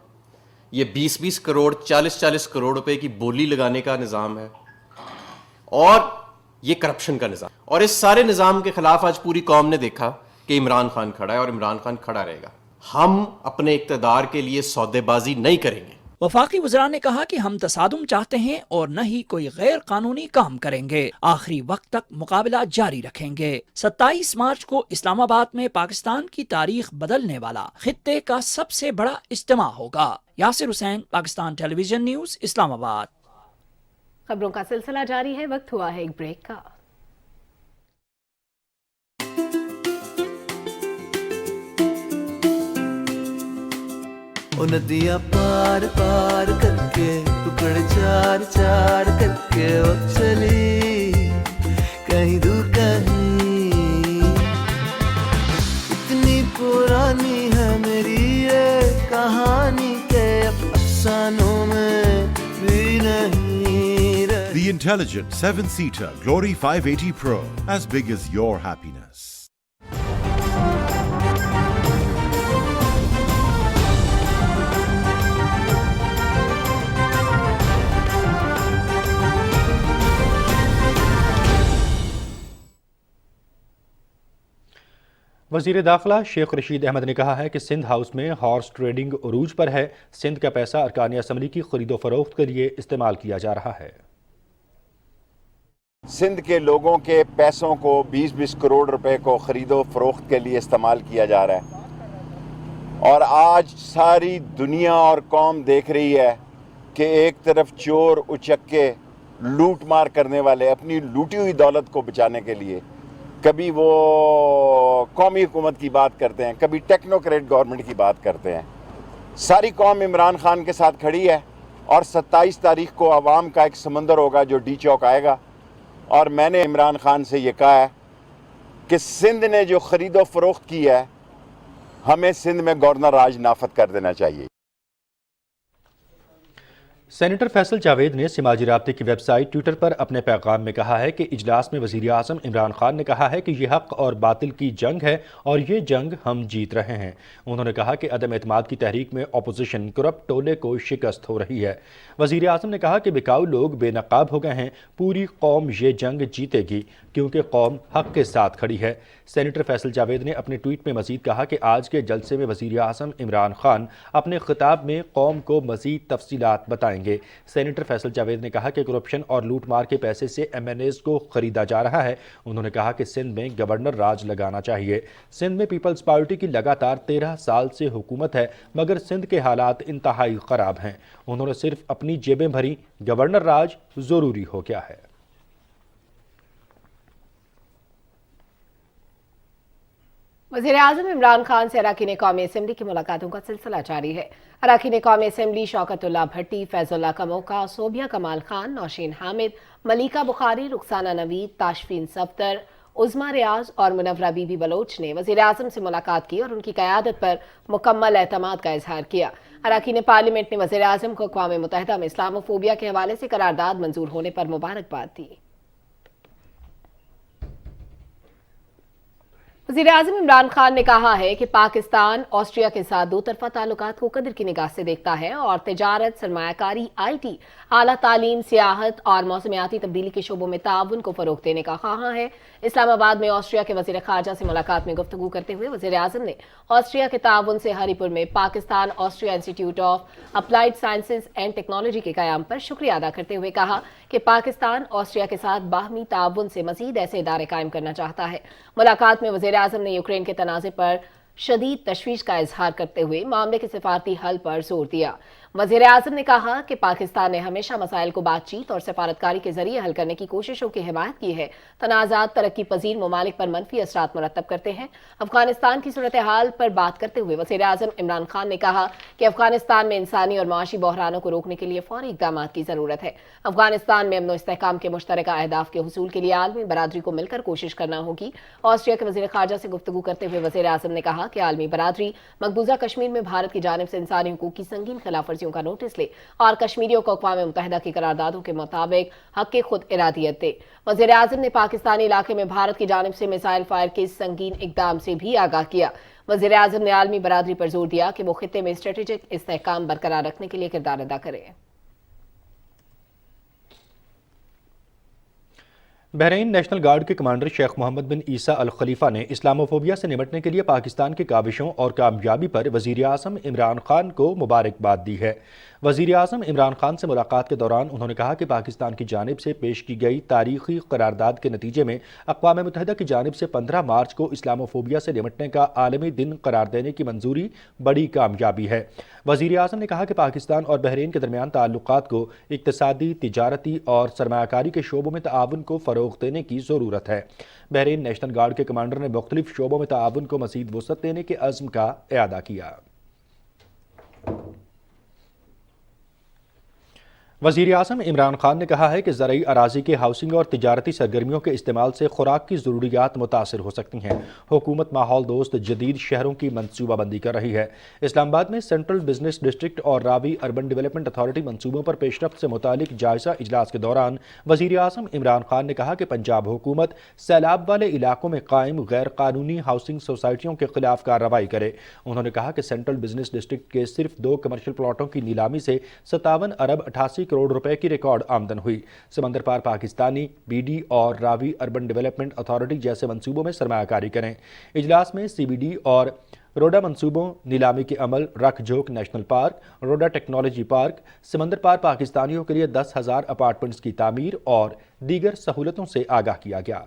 ये 20-20 करोड़ 40-40 करोड़ रुपए की बोली लगाने का निज़ाम है और ये करप्शन का निज़ाम। और इस सारे निज़ाम के खिलाफ आज पूरी कौम ने देखा कि इमरान खान खड़ा है और इमरान खान खड़ा रहेगा। हम अपने इक़्तिदार के लिए सौदेबाजी नहीं करेंगे। वफाकी वज़रा ने कहा कि हम तसादुम चाहते हैं और न ही कोई गैर कानूनी काम करेंगे। आखिरी वक्त तक मुकाबला जारी रखेंगे। 27 मार्च को इस्लामाबाद में पाकिस्तान की तारीख बदलने वाला खित्ते का सबसे बड़ा इज्तिमा होगा। Yasir Hussain, Pakistan television news, Islamabad. खबरों का सिलसिला जारी है, वक्त हुआ है एक ब्रेक का। नदियाँ पार पार करके टुकड़े चार चार करके वो चली कहीं दूर कहीं। इतनी पुरानी है मेरी ये कहानी के अफसानों में भी नहीं। The intelligent 7-seater Glory 580 Pro, as big as your happiness. वज़ीर दाखिला शेख रशीद अहमद ने कहा है कि सिंध हाउस में हॉर्स ट्रेडिंग उरूज पर है। सिंध का पैसा अरकान असम्बली की खरीदो फरोख्त के लिए इस्तेमाल किया जा रहा है। सिंध के लोगों के पैसों को 20-20 करोड़ रुपए को खरीदो फरोख्त के लिए इस्तेमाल किया जा रहा है। और आज सारी दुनिया और कौम देख रही है कि एक तरफ चोर उचक्के लूट मार करने वाले अपनी लूटी हुई दौलत को बचाने के लिए कभी वो कौमी हुकूमत की बात करते हैं, कभी टेक्नोक्रेट गवर्नमेंट की बात करते हैं। सारी कौम इमरान खान के साथ खड़ी है और 27 तारीख को आवाम का एक समंदर होगा जो डी चौक आएगा। और मैंने इमरान खान से ये कहा है कि सिंध ने जो ख़रीदो फरोख्त की है, हमें सिंध में गवर्नर राज नाफद कर देना चाहिए। सेनेटर फैसल जावेद ने समाजी राब्ते की वेबसाइट ट्विटर पर अपने पैगाम में कहा है कि इजलास में वज़ीर आज़म इमरान खान ने कहा है कि ये हक़ और बातिल की जंग है और ये जंग हम जीत रहे हैं। उन्होंने कहा कि अदम एतमाद की तहरीक में अपोजिशन करप्ट टोले को शिकस्त हो रही है। वज़ीर आज़म ने कहा कि बिकाऊ लोग बेनकाब हो गए हैं, पूरी कौम ये जंग जीतेगी क्योंकि कौम हक़ के साथ खड़ी है। सेनेटर फैसल जावेद ने अपने ट्वीट में मज़ीद कहा कि आज के जलसे में वज़ीर आज़म इमरान खान अपने खिताब में कौम को मज़ीद तफसीलात बताएंगे। सेनेटर फैसल जावेद ने कहा कि करप्शन और लूट मार के पैसे से MNAs को ख़रीदा जा रहा है। उन्होंने कहा कि सिंध में गवर्नर राज लगाना चाहिए। सिंध में पीपल्स पार्टी की लगातार 13 साल से हुकूमत है, मगर सिंध के हालात इंतहाई ख़राब हैं। उन्होंने सिर्फ अपनी जेबें भरी, गवर्नर राज ज़रूरी हो गया है। वज़ीर आज़म इमरान खान से अरकान कौमी असम्बली की मुलाकातों का सिलसिला जारी है। अरकान कौमी असम्बली शौकतुल्लाह भट्टी, फैजुल्लाह कमोका, सोबिया कमाल खान, नौशीन हामिद, मलिका बुखारी, रुखसाना नवीद, ताशफीन सफ्तर, उज़मा रियाज और मुनव्वरा बीबी बलोच ने वज़ीर आज़म से मुलाकात की और उनकी क़यादत पर मुकम्मल एतमाद का इजहार किया। अरकान पार्लियामेंट ने वज़ीर आज़म को अक़वाम मुत्तहिदा में इस्लामोफोबिया के हवाले से करारदाद मंजूर होने पर मुबारकबाद दी। वज़ीर आज़म इमरान खान ने कहा है कि पाकिस्तान ऑस्ट्रिया के साथ दो तरफा ताल्लुकात को कदर की निगाह से देखता है और तिजारत, सरमायाकारी, IT, आला तालीम, सियाहत और मौसमियाती तब्दीली के शोबों में ताउन को फ़रोग़ देने का ख्वाह है। اسلام آباد میں آسٹریا کے وزیر خارجہ سے ملاقات میں گفتگو کرتے ہوئے وزیر اعظم نے آسٹریا کے تعاون سے ہری پور میں Pakistan Austria institute of applied sciences and technology کے قیام پر شکریہ ادا کرتے ہوئے کہا کہ پاکستان آسٹریا کے ساتھ باہمی تعاون سے مزید ایسے ادارے قائم کرنا چاہتا ہے۔ ملاقات میں وزیر اعظم نے یوکرین کے تنازع پر شدید تشویش کا اظہار کرتے ہوئے معاملے کے سفارتی حل پر زور دیا۔ وزیر اعظم نے کہا کہ پاکستان نے ہمیشہ مسائل کو بات چیت اور سفارتکاری کے ذریعے حل کرنے کی کوششوں کی حمایت کی ہے۔ تنازعات ترقی پذیر ممالک پر منفی اثرات مرتب کرتے ہیں۔ افغانستان کی صورتحال پر بات کرتے ہوئے وزیر اعظم عمران خان نے کہا کہ افغانستان میں انسانی اور معاشی بحرانوں کو روکنے کے لیے فوری اقدامات کی ضرورت ہے۔ افغانستان میں امن و استحکام کے مشترکہ اہداف کے حصول کے لیے عالمی برادری کو مل کر کوشش کرنا ہوگی۔ آسٹریا کے وزیر خارجہ سے گفتگو کرتے ہوئے وزیر اعظم نے کہا کہ عالمی برادری مقبوضہ کشمیر میں بھارت کی جانب سے انسانی حقوق کی سنگین خلاف ورزیوں کا نوٹس لے اور کشمیریوں کو اقوام متحدہ کی قراردادوں کے مطابق حق خود ارادیت دے۔ وزیر اعظم نے پاکستانی علاقے میں بھارت کی جانب سے میزائل فائر کے سنگین اقدام سے بھی آگاہ کیا۔ وزیر اعظم نے عالمی برادری پر زور دیا کہ وہ خطے میں اسٹریٹجک استحکام برقرار رکھنے کے لیے کردار ادا کرے۔ بحرین نیشنل گارڈ کے کمانڈر شیخ محمد بن عیسیٰ الخلیفہ نے اسلاموفوبیا سے نمٹنے کے لیے پاکستان کی کاوشوں اور کامیابی پر وزیر اعظم عمران خان کو مبارکباد دی ہے۔ وزیر اعظم عمران خان سے ملاقات کے دوران انہوں نے کہا کہ پاکستان کی جانب سے پیش کی گئی تاریخی قرارداد کے نتیجے میں اقوام متحدہ کی جانب سے 15 مارچ کو اسلاموفوبیا سے نمٹنے کا عالمی دن قرار دینے کی منظوری بڑی کامیابی ہے۔ وزیر اعظم نے کہا کہ پاکستان اور بحرین کے درمیان تعلقات کو اقتصادی، تجارتی اور سرمایہ کاری کے شعبوں میں تعاون کو فروغ دینے کی ضرورت ہے۔ بحرین نیشنل گارڈ کے کمانڈر نے مختلف شعبوں میں تعاون کو مزید وسعت دینے کے عزم کا اعادہ کیا۔ وزیر اعظم عمران خان نے کہا ہے کہ زرعی اراضی کے ہاؤسنگ اور تجارتی سرگرمیوں کے استعمال سے خوراک کی ضروریات متاثر ہو سکتی ہیں۔ حکومت ماحول دوست جدید شہروں کی منصوبہ بندی کر رہی ہے۔ اسلام آباد میں سینٹرل بزنس ڈسٹرکٹ اور راوی اربن ڈیولپمنٹ اتھارٹی منصوبوں پر پیش رفت سے متعلق جائزہ اجلاس کے دوران وزیر اعظم عمران خان نے کہا کہ پنجاب حکومت سیلاب والے علاقوں میں قائم غیر قانونی ہاؤسنگ سوسائٹیوں کے خلاف کارروائی کرے۔ انہوں نے کہا کہ سینٹرل بزنس ڈسٹرکٹ کے صرف 2 کمرشل پلاٹوں کی نیلامی سے 57 ارب 88 کروڑ روپے کی ریکارڈ آمدن ہوئی۔ سمندر پار پاکستانی، بی ڈی اور راوی اربن ڈیولپمنٹ اتھارٹی جیسے منصوبوں میں سرمایہ کاری کریں۔ اجلاس میں سی بی ڈی اور روڈا منصوبوں، نیلامی کے عمل، رکھ جھوک نیشنل پارک، روڈا ٹیکنالوجی پارک، سمندر پار پاکستانیوں کے لیے 10,000 اپارٹمنٹس کی تعمیر اور دیگر سہولتوں سے آگاہ کیا گیا۔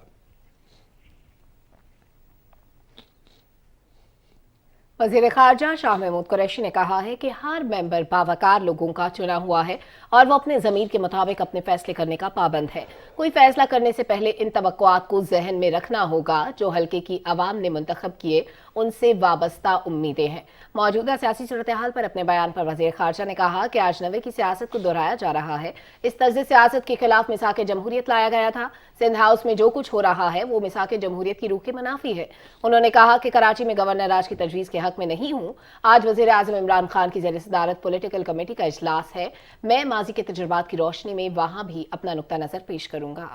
وزیر خارجہ شاہ محمود قریشی نے کہا ہے کہ ہر ممبر باوقار لوگوں کا چنا ہوا ہے اور وہ اپنے ضمیر کے مطابق اپنے فیصلے کرنے کا پابند ہے۔ کوئی فیصلہ کرنے سے پہلے ان توقعات کو ذہن میں رکھنا ہوگا جو حلقے کی عوام نے منتخب کیے ان سے وابستہ امیدیں ہیں۔ موجودہ سیاسی صورتحال پر اپنے بیان پر وزیر خارجہ نے کہا کہ آج نوے کی سیاست کو دہرایا جا رہا ہے۔ اس طرز سیاست کے خلاف میثاق جمہوریت لایا گیا تھا۔ سندھ ہاؤس میں جو کچھ ہو رہا ہے وہ میثاق جمہوریت کی روح کے منافی ہے۔ انہوں نے کہا کہ کراچی میں گورنر راج کی تجویز کے حق میں نہیں ہوں۔ آج وزیر اعظم عمران خان کی زیر صدارت پولیٹیکل کمیٹی کا اجلاس ہے۔ میں ماضی کے تجربات کی روشنی میں وہاں بھی اپنا نقطہ نظر پیش کروں گا۔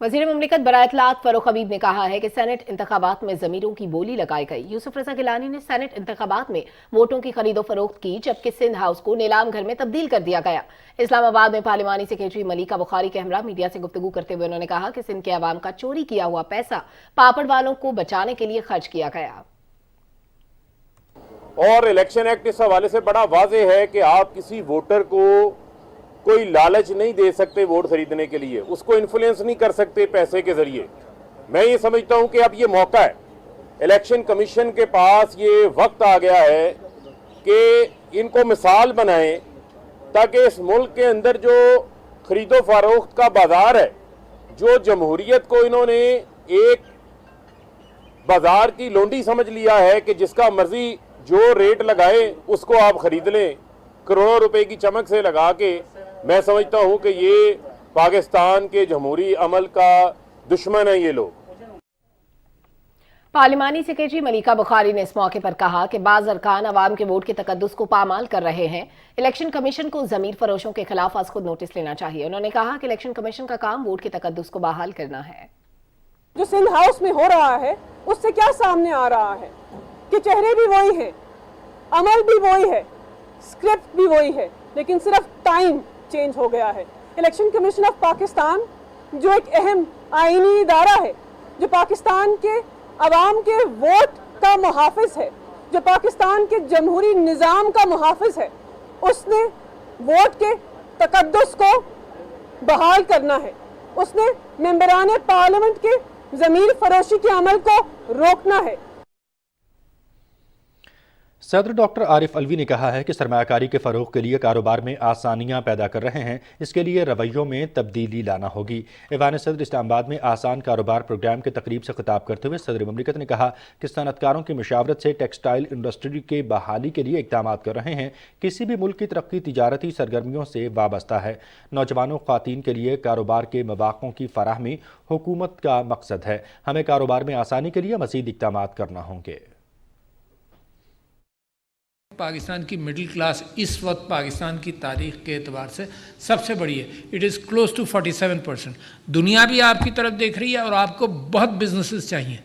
وزیر مملکت برائے اطلاعات فاروق حبیب نے کہا ہے کہ سینٹ انتخابات میں ضمیروں کی بولی لگائی گئی۔ یوسف رضا گیلانی نے سینٹ انتخابات میں ووٹوں کی خرید و فروخت کی جبکہ سندھ ہاؤس کو نیلام گھر میں تبدیل کر دیا گیا۔ اسلام آباد میں پارلیمانی سیکریٹری ملیکہ بخاری کے ہمراہ میڈیا سے گفتگو کرتے ہوئے انہوں نے کہا کہ سندھ کے عوام کا چوری کیا ہوا پیسہ پاپڑ والوں کو بچانے کے لیے خرچ کیا گیا۔ اور الیکشن ایکٹ اس حوالے سے بڑا واضح ہے کہ آپ کسی ووٹر کو کوئی لالچ نہیں دے سکتے ووٹ خریدنے کے لیے، اس کو انفلوئنس نہیں کر سکتے پیسے کے ذریعے۔ میں یہ سمجھتا ہوں کہ اب یہ موقع ہے، الیکشن کمیشن کے پاس یہ وقت آ گیا ہے کہ ان کو مثال بنائیں تاکہ اس ملک کے اندر جو خرید و فروخت کا بازار ہے، جو جمہوریت کو انہوں نے ایک بازار کی لونڈی سمجھ لیا ہے کہ جس کا مرضی جو ریٹ لگائیں اس کو آپ خرید لیں کروڑوں روپے کی چمک سے لگا کے، میں سمجھتا ہوں کہ یہ پاکستان کے جمہوری عمل کا دشمن ہے یہ لوگ۔ پارلیمانی سیکریٹری ملیکہ بخاری نے اس موقع پر کہا کہ بعض ارکان عوام کے ووٹ کے تقدس کو پامال کر رہے ہیں۔ الیکشن کمیشن کو ضمیر فروشوں کے خلاف از خود نوٹس لینا چاہیے۔ انہوں نے کہا کہ الیکشن کمیشن کا کام ووٹ کے تقدس کو بحال کرنا ہے۔ جو سندھ ہاؤس میں ہو رہا ہے اس سے کیا سامنے آ رہا ہے کہ چہرے بھی وہی ہیں، عمل بھی وہی ہے، اسکرپٹ بھی وہی ہے، لیکن صرف ٹائم چینج ہو گیا ہے۔ इलेक्शन कमीशन ऑफ पाकिस्तान जो एक अहम आईनी इदारा है, जो पाकिस्तान के अवाम के वोट का मुहाफिज है, जो पाकिस्तान के जमहूरी निज़ाम का मुहाफिज है, उसने वोट के तकद्दुस को बहाल करना है। उसने मेंबरान पार्लियामेंट के ज़मीर फरोशी के अमल को रोकना है। सदर डॉक्टर आरिफ अलवी ने कहा है कि सरमायाकारी के फ़रोग़ के लिए कारोबार में आसानियां पैदा कर रहे हैं, इसके लिए रवैयों में तब्दीली लाना होगी। ऐवान सदर इस्लामाबाद में आसान कारोबार प्रोग्राम के तकरीब से खिताब करते हुए सदर ममलिकत ने कहा कि सनअतकारों की मशावरत से टेक्सटाइल इंडस्ट्री के बहाली के लिए इक़दाम कर रहे हैं। किसी भी मुल्क की तरक्की तिजारती सरगर्मियों से वाबस्ता है। नौजवानों ख़वातीन के लिए कारोबार के मौक़ों की फराहमी हुकूमत का मकसद है। हमें कारोबार में आसानी के लिए मज़ीद इक़दाम करना होंगे। पाकिस्तान की मिडिल क्लास इस वक्त पाकिस्तान की तारीख़ के एतबार से सबसे बड़ी है। It is close to 47%। दुनिया भी आपकी तरफ देख रही है और आपको बहुत बिजनेसेस चाहिए।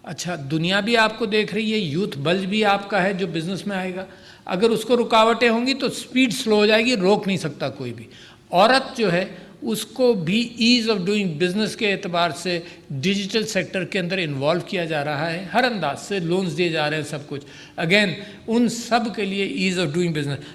अच्छा, दुनिया भी आपको देख रही है, यूथ बल्ज भी आपका है जो बिज़नेस में आएगा। अगर उसको रुकावटें होंगी तो स्पीड स्लो हो जाएगी, रोक नहीं सकता कोई भी। औरत जो है उसको भी ईज़ ऑफ डूइंग बिज़नेस के एतबार से डिजिटल सेक्टर के अंदर इन्वॉल्व किया जा रहा है। हर अंदाज से लोन्स दिए जा रहे हैं, सब कुछ। अगेन उन सब के लिए ease of doing business.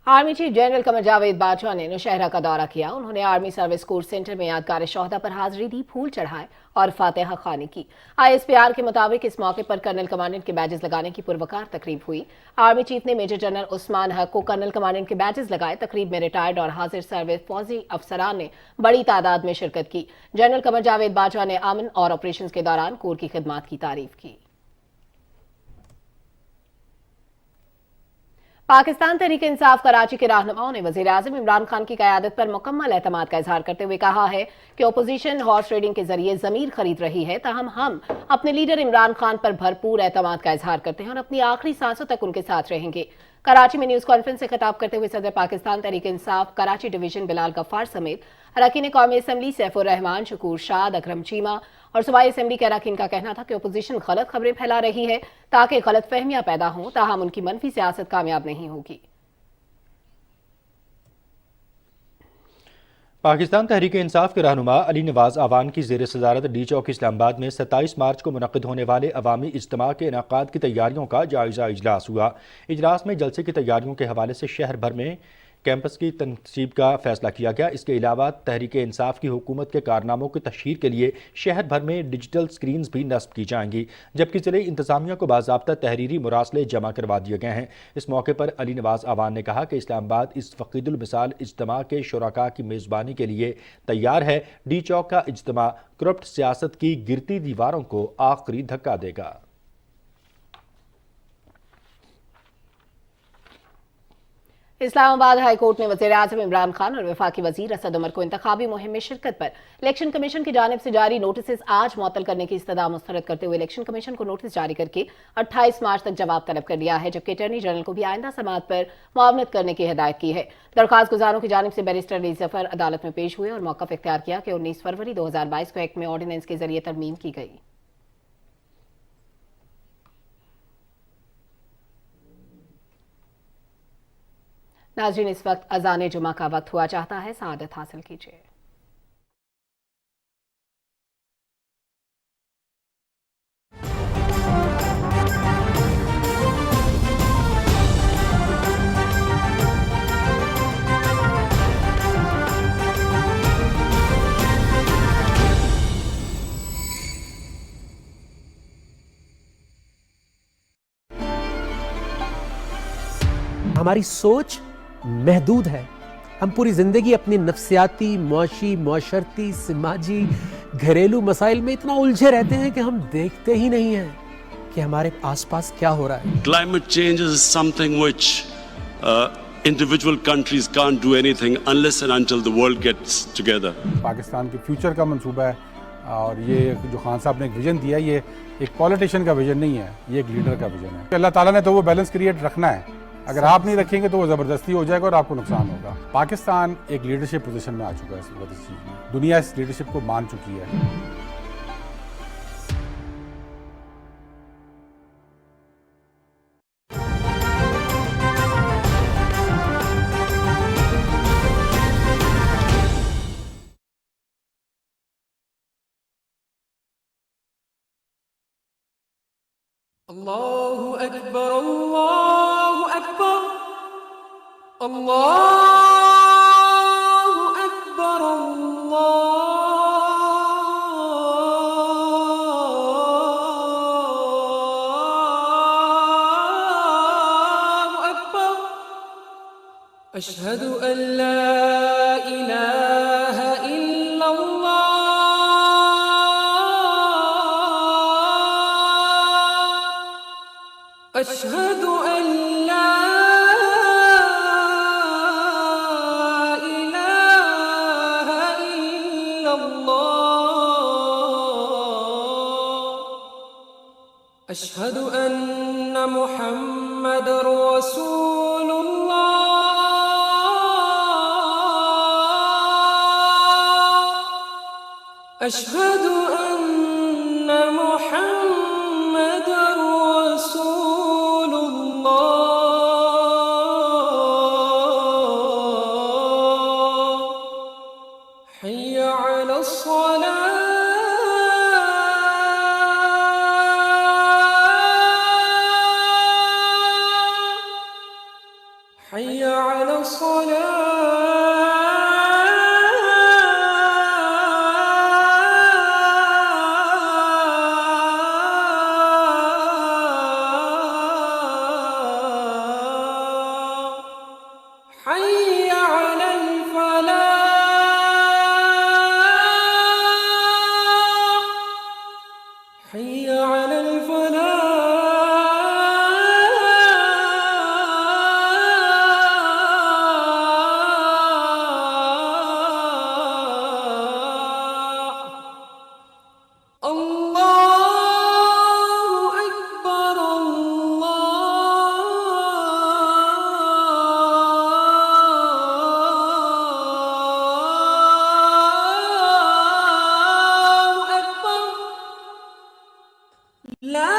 Army chief general Qamar Javed Bajwa ने नौशहरा का दौरा किया। उन्होंने आर्मी सर्विस कोर्स सेंटर में यादगार शोहदा पर हाजिरी दी, फूल चढ़ाए और फातिहा खानी की। ISPR के मुताबिक इस मौके पर कर्नल कमांडेंट के बैजेस लगाने की पुरवकार तकरीब हुई। आर्मी चीफ ने मेजर जनरल उस्मान हक को कर्नल कमांडेंट के बैजेस लगाए। तकरीब में रिटायर्ड और हाजिर सर्विस फौजी अफसरान ने बड़ी तादाद में शिरकत की। जनरल कमर जावेद बाजवा ने अमन और ऑपरेशन के दौरान कोर की खिदमत की तारीफ की। पाकिस्तान तहरीक इंसाफ कराची के रहनुमाओं ने वज़ीर-ए-आज़म इमरान खान की क़यादत पर मुकम्मल एतमाद का इजहार करते हुए कहा है कि अपोजिशन हॉर्स ट्रेडिंग के जरिए ज़मीर खरीद रही है। ताहम हम अपने लीडर इमरान खान पर भरपूर एतमाद का इजहार करते हैं और अपनी आखिरी सांसों तक उनके साथ रहेंगे। कराची में न्यूज़ कॉन्फ्रेंस से खिताब करते हुए सदर पाकिस्तान तहरीक इंसाफ कराची डिवीजन बिलाल गफ्फार समेत अरकान कौमी असम्बली सैफुर रहमान, शकूर शाद, अकरम चीमा और सूबाई असम्बली के अरकान का कहना था कि अपोजिशन गलत खबरें फैला रही है ताकि गलत फहमियां पैदा हों। ताहम उनकी मनफी सियासत कामयाब नहीं होगी। पाकिस्तान तहरीक इंसाफ के रहनुमा अली नवाज आवान की ज़ेर सदारत डी चौक इस्लामाबाद में 27 मार्च को मुनक़िद होने वाले अवामी इज्तिमा के इनेकाद की तैयारियों का जायज़ा इजलास हुआ। इजलास में जलसे की तैयारियों के हवाले से शहर भर में कैंपस की तनसीब का फैसला किया गया। इसके अलावा तहरीक इंसाफ की हुकूमत के कारनामों की तशहीर के लिए शहर भर में डिजिटल स्क्रीन्स भी नस्ब की जाएंगी, जबकि ज़िले इंतज़ामिया को बाज़ाब्ता तहरीरी मुरासले जमा करवा दिए गए हैं। इस मौके पर अली नवाज आवान ने कहा कि इस्लामाबाद इस फ़क़ीदुल मिसाल इज्तिमा के शुरका की मेज़बानी के लिए तैयार है। डी चौक का इज्तिमा करप्ट सियासत की गिरती दीवारों को आखिरी धक्का देगा। इस्लामाबाद हाई कोर्ट ने वज़ीर-ए-आज़म इमरान खान और वफाकी वज़ीर असद उमर को इंतखाबी मुहिम में शिरकत पर इलेक्शन कमीशन की जानिब से जारी नोटिस आज मुअत्तल करने की इस्तदा मुस्तरद करते हुए इलेक्शन कमीशन को नोटिस जारी करके 28 मार्च तक जवाब तलब कर लिया है, जबकि अटॉर्नी जनरल को भी आइंदा समाअत पर मुआवनत करने की हिदायत की है। दरख्वास्त गुजारों की जानिब से बैरिस्टर अली जफर अदालत में पेश हुए और मौक़िफ़ इख्तियार किया कि 19 फरवरी 2022 को एक्ट में ऑर्डिनेंस के जरिए तरमीम की गई। नाज़रीन, इस वक्त अज़ान जुमा का वक्त हुआ चाहता है, सआदत हासिल कीजिए। हमारी सोच महदूद है। हम पूरी ज़िंदगी अपनी नफ्सियाती, मुआशी, मुआशरती, समाजी, घरेलू मसाइल में इतना उलझे रहते हैं कि हम देखते ही नहीं हैं कि हमारे आसपास क्या हो रहा है। Climate change is something which individual countries can't do anything unless and until the world gets together. Pakistan के फ्यूचर का मंसूबा है और ये जो खान साहब ने एक विजन दिया, ये एक पॉलिटिशियन का विजन नहीं है, ये एक लीडर का विजन है। अल्लाह ताला ने तो वो बैलेंस क्रिएट रखना है। अगर आप नहीं रखेंगे तो वो ज़बरदस्ती हो जाएगा और आपको नुकसान होगा। पाकिस्तान एक लीडरशिप पोजीशन में आ चुका है इस वक्त, इस चीज़ में दुनिया इस लीडरशिप को मान चुकी है। اللہ اکبر اللہ اکبر اللہ اکبر اللہ اکبر اشہد ان لا الہ الا اللہ أشهد أن لا إله إلا الله أشهد أن محمد رسول الله أشهد أن محمد رسول حي على الصلاة حي على الصلاة حي على الفلاح حي على الفلاح الله أكبر الله أكبر لا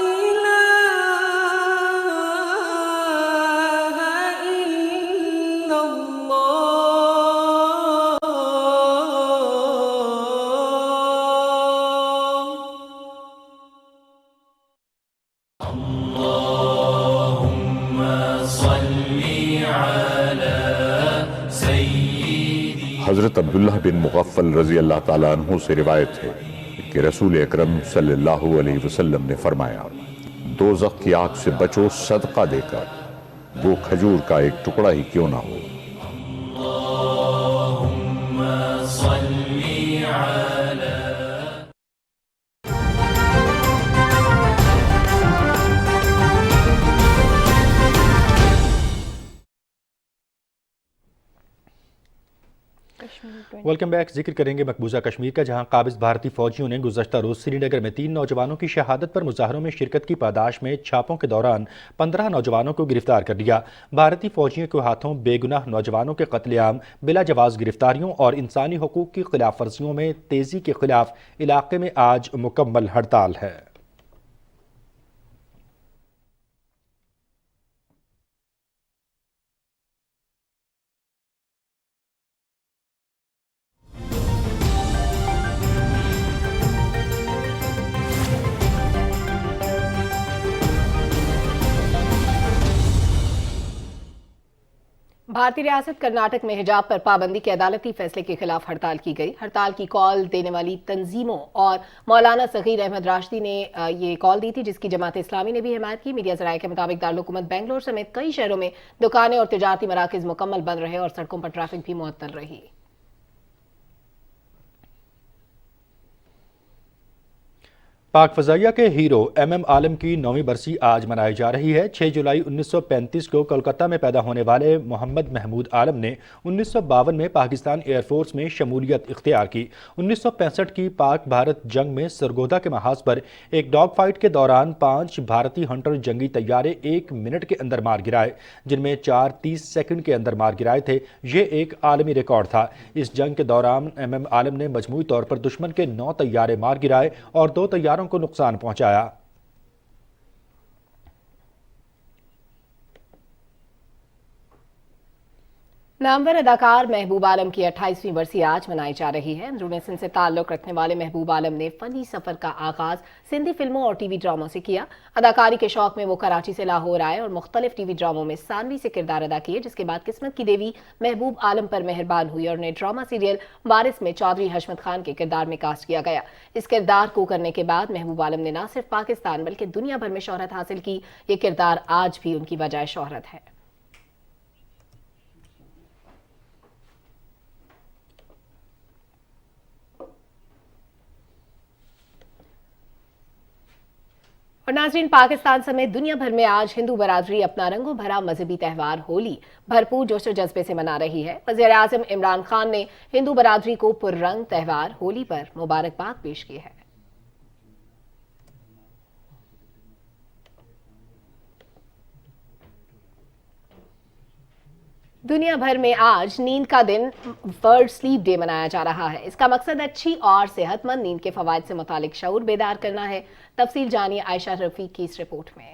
إله إلا اللهم صل على سيدي حضرت عبداللہ بن مغفل رضی اللہ تعالیٰ عنہ سے روایت ہے کہ رسول اکرم صلی اللہ علیہ وسلم نے فرمایا دوزخ کی آگ سے بچو صدقہ دے کر وہ کھجور کا ایک ٹکڑا ہی کیوں نہ ہو اللهم صل على ویلکم بیک. ذکر کریں گے مقبوضہ کشمیر کا، جہاں قابض بھارتی فوجیوں نے گزشتہ روز سری نگر میں 3 نوجوانوں کی شہادت پر مظاہروں میں شرکت کی پاداش میں چھاپوں کے دوران 15 نوجوانوں کو گرفتار کر لیا. بھارتی فوجیوں کے ہاتھوں بے گناہ نوجوانوں کے قتل عام، بلا جواز گرفتاریوں اور انسانی حقوق کی خلاف ورزیوں میں تیزی کے خلاف علاقے میں آج مکمل ہڑتال ہے. بھارتی ریاست کرناٹک میں حجاب پر پابندی کے عدالتی فیصلے کے خلاف ہڑتال کی گئی. ہڑتال کی کال دینے والی تنظیموں اور مولانا صغیر احمد راشدی نے یہ کال دی تھی، جس کی جماعت اسلامی نے بھی حمایت کی. میڈیا ذرائع کے مطابق دارالحکومت بنگلور سمیت کئی شہروں میں دکانیں اور تجارتی مراکز مکمل بند رہے اور سڑکوں پر ٹریفک بھی معطل رہی. پاک فضائیہ کے ہیرو ایم عالم کی 9ویں برسی آج منائی جا رہی ہے. 6 جولائی 1935 کو کولکتہ میں پیدا ہونے والے محمد محمود عالم نے 1952 میں پاکستان ایئر فورس میں شمولیت اختیار کی. 1965 کی پاک بھارت جنگ میں سرگودا کے محاذ پر ایک ڈاگ فائٹ کے دوران 5 بھارتی ہنٹر جنگی طیارے 1 منٹ کے اندر مار گرائے، جن میں 4 30 سیکنڈ کے اندر مار گرائے تھے. یہ ایک عالمی ریکارڈ تھا. اس جنگ کے دوران ایم عالم نے مجموعی طور پر دشمن کے 9 طیارے مار گرائے اور 2 طیاروں کو نقصان پہنچایا. नामवर अदाकार महबूब आलम की 28वीं बरसी आज मनाई जा रही है। अंदरूनी सिंध से ताल्लुक रखने वाले महबूब आलम ने फनी सफर का आगाज सिंधी फिल्मों और टीवी ड्रामों से किया। अदाकारी के शौक में वो कराची से लाहौर आए और मुख्तलिफ टीवी ड्रामों में सानवी से किरदार अदा किए, जिसके बाद किस्मत की देवी महबूब आलम पर मेहरबान हुई और उन्हें ड्रामा सीरियल वारिस में चौधरी हशमत खान के किरदार में कास्ट किया गया। इस किरदार को करने के बाद महबूब आलम ने न सिर्फ पाकिस्तान बल्कि दुनिया भर में शोहरत हासिल की। ये किरदार आज भी उनकी वजह शोहरत है। और नाज़रीन, पाकिस्तान समेत दुनिया भर में आज हिंदू बरादरी अपना रंगों भरा मजहबी त्यौहार होली भरपूर जोश और जज्बे से मना रही है। वज़ीर-ए-आज़म इमरान खान ने हिंदू बरादरी को पुररंग त्यौहार होली पर मुबारकबाद पेश की है। दुनिया भर में आज नींद का दिन वर्ल्ड स्लीप डे मनाया जा रहा है। इसका मकसद अच्छी और सेहतमंद नींद के फवायद से मुतालिक शऊर बेदार करना है। तफसील जानिए आयशा रफीक की इस रिपोर्ट में।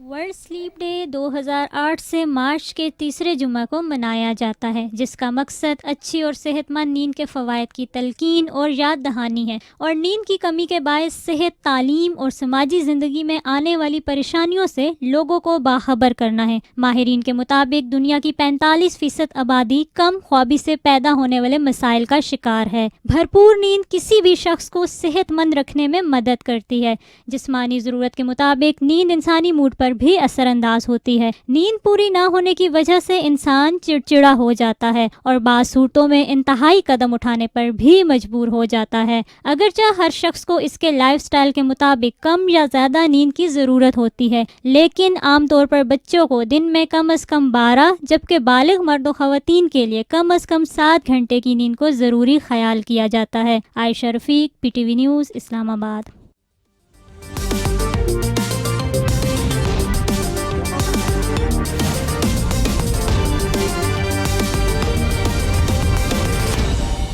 वर्ल्ड स्लीप डे 2008 से मार्च के तीसरे जुमा को मनाया जाता है, जिसका मकसद अच्छी और सेहतमंद नींद के फ़वाइद की तलकीन और याद दहानी है और नींद की कमी के बायस सेहत, तालीम और समाजी ज़िंदगी में आने वाली परेशानियों से लोगों को बाखबर करना है। माहिरीन के मुताबिक दुनिया की 45% आबादी कम ख्वाबी से पैदा होने वाले मसाइल का शिकार है। भरपूर नींद किसी भी शख्स को सेहतमंद रखने में मदद करती है। जिस्मानी ज़रूरत के मुताबिक नींद इंसानी मूड पर भी असरअंदाज होती है। नींद पूरी ना होने की वजह से इंसान चिड़चिड़ा हो जाता है और बाज़ सूरतों में इंतहाई कदम उठाने पर भी मजबूर हो जाता है। अगरचे हर शख्स को इसके लाइफस्टाइल के मुताबिक कम या ज़्यादा नींद की ज़रूरत होती है, लेकिन आमतौर पर बच्चों को दिन में कम अज़ कम 12 जबकि बालिग मर्द व ख़वातीन के लिए कम अज़ कम 7 घंटे की नींद को ज़रूरी ख्याल किया जाता है। Ayesha Rafiq, PTV news, Islamabad.